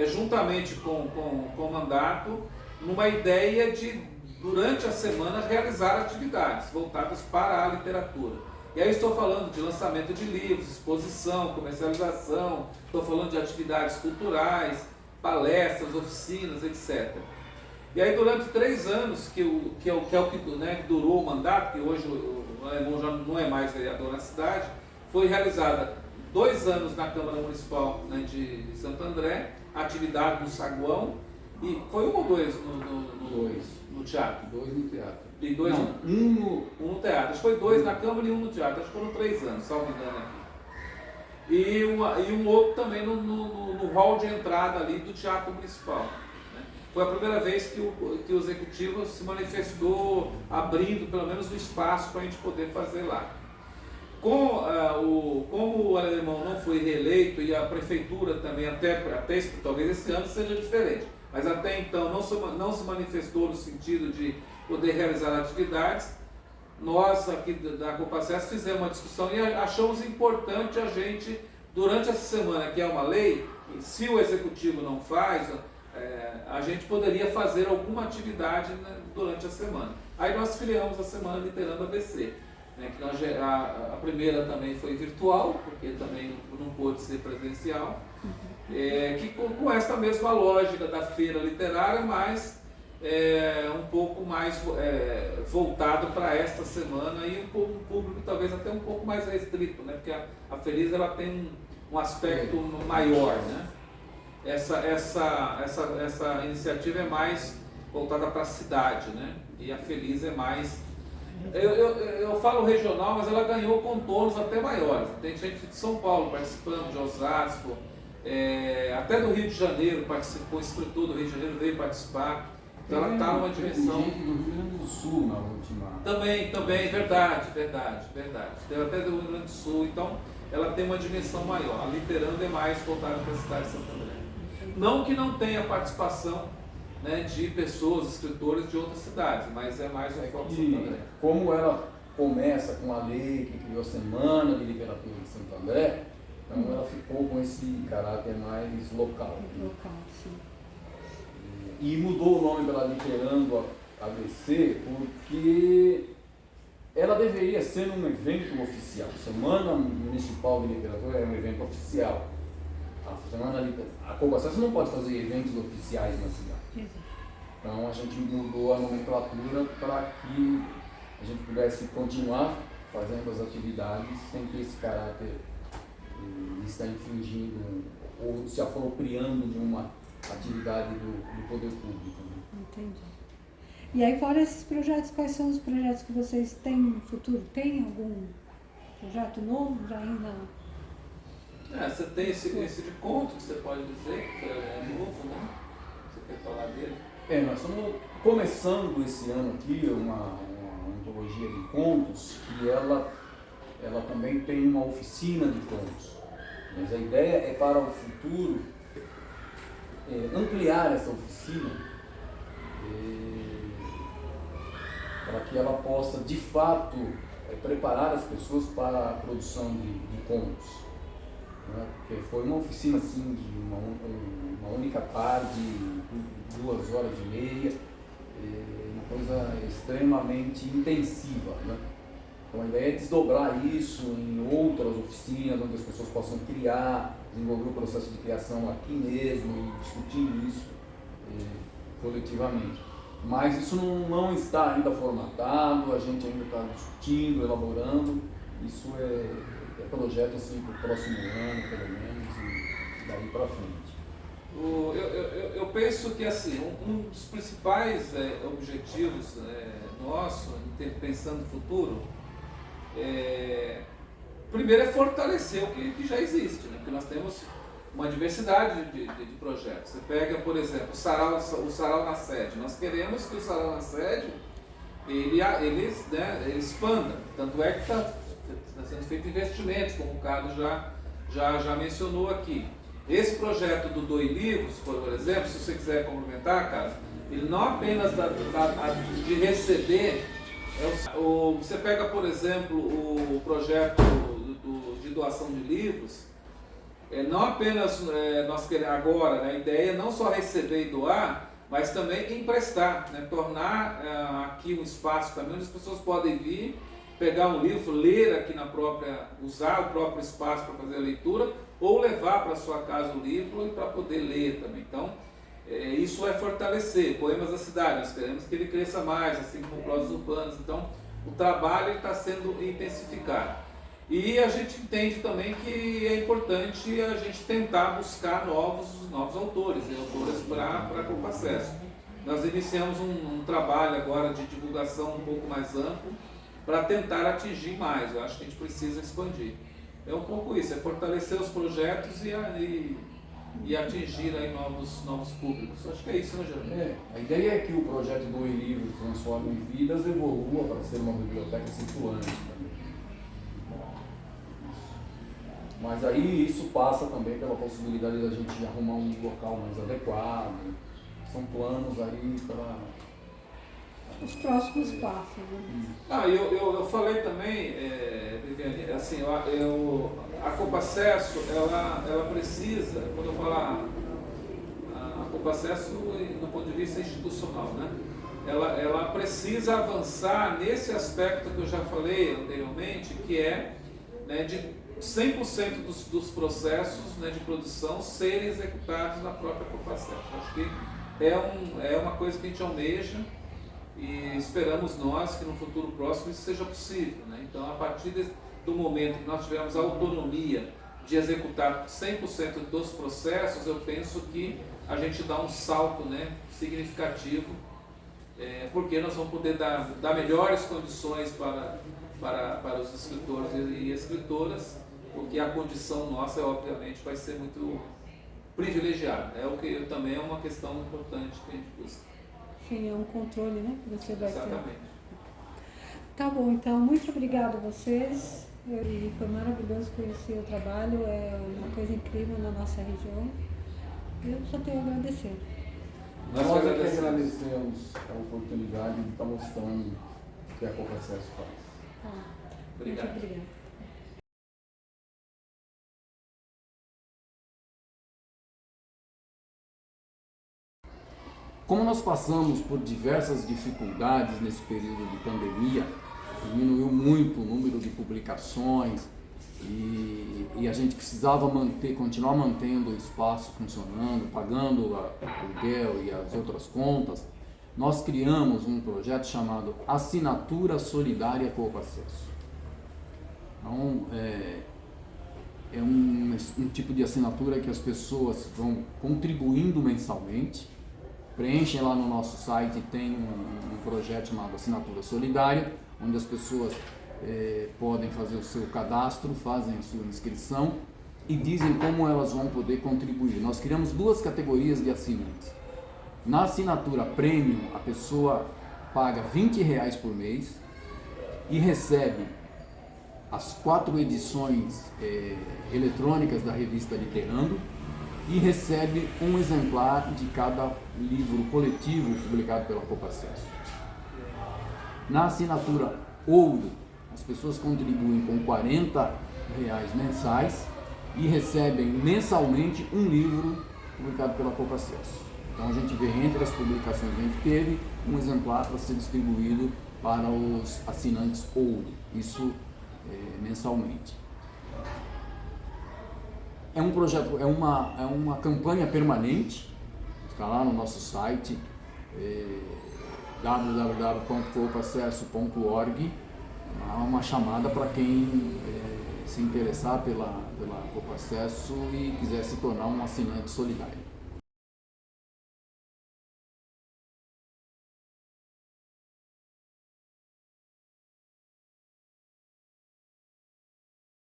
juntamente com o mandato, numa ideia de, durante a semana, realizar atividades voltadas para a literatura. E aí estou falando de lançamento de livros, exposição, comercialização, estou falando de atividades culturais, palestras, oficinas, etc. E aí durante 3 anos, que durou o mandato, que hoje o Alemão já não é mais vereador na cidade, foi realizada 2 anos na Câmara Municipal, né, de Santo André, atividade no saguão, e foi 1 ou 2 no teatro? 2 no teatro. E 2 não, um no teatro. Acho que foi 2 na Câmara e 1 no teatro. Acho que foram 3 anos, salvo engano aqui. E um outro também no hall de entrada ali do Teatro Municipal. Né? Foi a primeira vez que o Executivo se manifestou abrindo pelo menos um espaço para a gente poder fazer lá. Como o Alemão não foi reeleito e a Prefeitura também, até talvez esse ano seja diferente, mas até então não se manifestou no sentido de poder realizar atividades, nós aqui da Copacesso fizemos uma discussão e achamos importante a gente, durante essa semana, que é uma lei, se o Executivo não faz, a gente poderia fazer alguma atividade, né, durante a semana. Aí nós criamos a Semana Literando ABC. Né, que a primeira também foi virtual, porque também não pôde ser presencial, que com essa mesma lógica da feira literária, mas um pouco mais voltado para esta semana e um público talvez até um pouco mais restrito, né, porque a Feliz ela tem um aspecto maior, né? Essa iniciativa é mais voltada para a cidade, né? E a Feliz é mais... Eu falo regional, mas ela ganhou contornos até maiores. Tem gente de São Paulo participando, de Osasco, até do Rio de Janeiro participou, o escritor do Rio de Janeiro veio participar. Então ela está numa dimensão... Tem gente do Rio Grande do Sul na última... Também, verdade. Teve até do Rio Grande do Sul, então ela tem uma dimensão maior. A Literando é mais voltada para a cidade de Santo André. Não que não tenha participação, né, de pessoas, escritores de outras cidades, mas é mais um foco de Santo André. Como ela começa com a lei que criou a Semana de Literatura de Santo André, então ela ficou com esse caráter mais local. Local, sim. E mudou o nome pela Literando ABC porque ela deveria ser um evento oficial. Semana Municipal de Literatura é um evento oficial. A Copacesso não pode fazer eventos oficiais na cidade. Então a gente mudou a nomenclatura para que a gente pudesse continuar fazendo as atividades sem ter esse caráter de estar infringindo ou se apropriando de uma atividade do poder público. Né? Entendi. E aí, fora esses projetos, quais são os projetos que vocês têm no futuro? Tem algum projeto novo já ainda? Você tem esse de conto que você pode dizer, que é novo, né? Você quer falar dele? Nós estamos começando esse ano aqui uma antologia de contos e ela também tem uma oficina de contos. Mas a ideia é para o futuro ampliar essa oficina para que ela possa de fato preparar as pessoas para a produção de contos. Né? Porque foi uma oficina assim, de uma única tarde, 2h30, uma coisa extremamente intensiva. Né? Então a ideia é desdobrar isso em outras oficinas, onde as pessoas possam criar, desenvolver o processo de criação aqui mesmo e discutir isso coletivamente. Mas isso não está ainda formatado, a gente ainda está discutindo, elaborando. Isso é projeto assim, para o próximo ano, pelo menos, e daí para frente. Eu penso que assim, um dos principais objetivos nosso, pensando no futuro, primeiro é fortalecer o que já existe, né? Porque nós temos uma diversidade de projetos. Você pega, por exemplo, o Sarau na Sede. Nós queremos que o Sarau na Sede ele expanda. Tanto é que está sendo feito investimentos, como o Carlos já mencionou aqui. Esse projeto do Doe Livros, por exemplo, se você quiser complementar, Carlos, ele não apenas de receber. Você pega, por exemplo, o projeto de doação de livros. Não apenas nós queremos agora, né, a ideia é não só receber e doar, mas também emprestar, né, tornar aqui um espaço também onde as pessoas podem vir, pegar um livro, ler aqui usar o próprio espaço para fazer a leitura, ou levar para sua casa o livro e para poder ler também. Então, isso é fortalecer. Poemas da Cidade, nós queremos que ele cresça mais, assim como Prosas Urbanas. Então, o trabalho está sendo intensificado. E a gente entende também que é importante a gente tentar buscar novos autores e autoras para a Compacesso. Nós iniciamos um trabalho agora de divulgação um pouco mais amplo para tentar atingir mais. Eu acho que a gente precisa expandir. É um pouco isso, é fortalecer os projetos e atingir aí novos públicos. Acho que é isso, né, Jerônimo? A ideia é que o projeto do e-livro Transforme Vidas evolua para ser uma biblioteca circulante também. Mas aí isso passa também pela possibilidade da gente arrumar um local mais adequado. São planos aí para os próximos passos. Né? Eu falei também, Viviane, assim, a Compacesso, ela precisa, quando eu falar a Compacesso do ponto de vista institucional, né? Ela precisa avançar nesse aspecto que eu já falei anteriormente, que é, né, de 100% dos processos, né, de produção serem executados na própria Compacesso. Acho que é uma coisa que a gente almeja e esperamos nós que no futuro próximo isso seja possível. Né? Então, a partir do momento que nós tivermos a autonomia de executar 100% dos processos, eu penso que a gente dá um salto, né, significativo, porque nós vamos poder dar melhores condições para os escritores e escritoras, porque a condição nossa, obviamente, vai ser muito privilegiada. O que também é uma questão importante que a gente busca. Sim, é um controle, né, que você vai ter. Exatamente. Tá bom, então, muito obrigada a vocês. E foi maravilhoso conhecer o trabalho, é uma coisa incrível na nossa região. Eu só tenho a agradecer. Nós é que agradecemos a oportunidade de estar mostrando o que a Compacesso faz. Tá. Obrigado. Muito obrigada. Como nós passamos por diversas dificuldades nesse período de pandemia, diminuiu muito o número de publicações e a gente precisava continuar mantendo o espaço funcionando, pagando o aluguel e as outras contas, nós criamos um projeto chamado Assinatura Solidária Compacesso. Então, é um tipo de assinatura que as pessoas vão contribuindo mensalmente, preenchem lá no nosso site, tem um projeto chamado Assinatura Solidária, onde as pessoas podem fazer o seu cadastro, fazem a sua inscrição e dizem como elas vão poder contribuir. Nós criamos duas categorias de assinantes. Na assinatura Premium, a pessoa paga R$20 por mês e recebe as 4 edições eletrônicas da revista Literando e recebe um exemplar de cada livro coletivo publicado pela Copacesso. Na assinatura Ouro, as pessoas contribuem com R$40 mensais e recebem mensalmente um livro publicado pela Copacesso. Então a gente vê entre as publicações que a gente teve um exemplar para ser distribuído para os assinantes Ouro, isso mensalmente. É um projeto, é uma campanha permanente, está lá no nosso site www.copacesso.org. Há uma chamada para quem se interessar pela Copacesso e quiser se tornar um assinante solidário.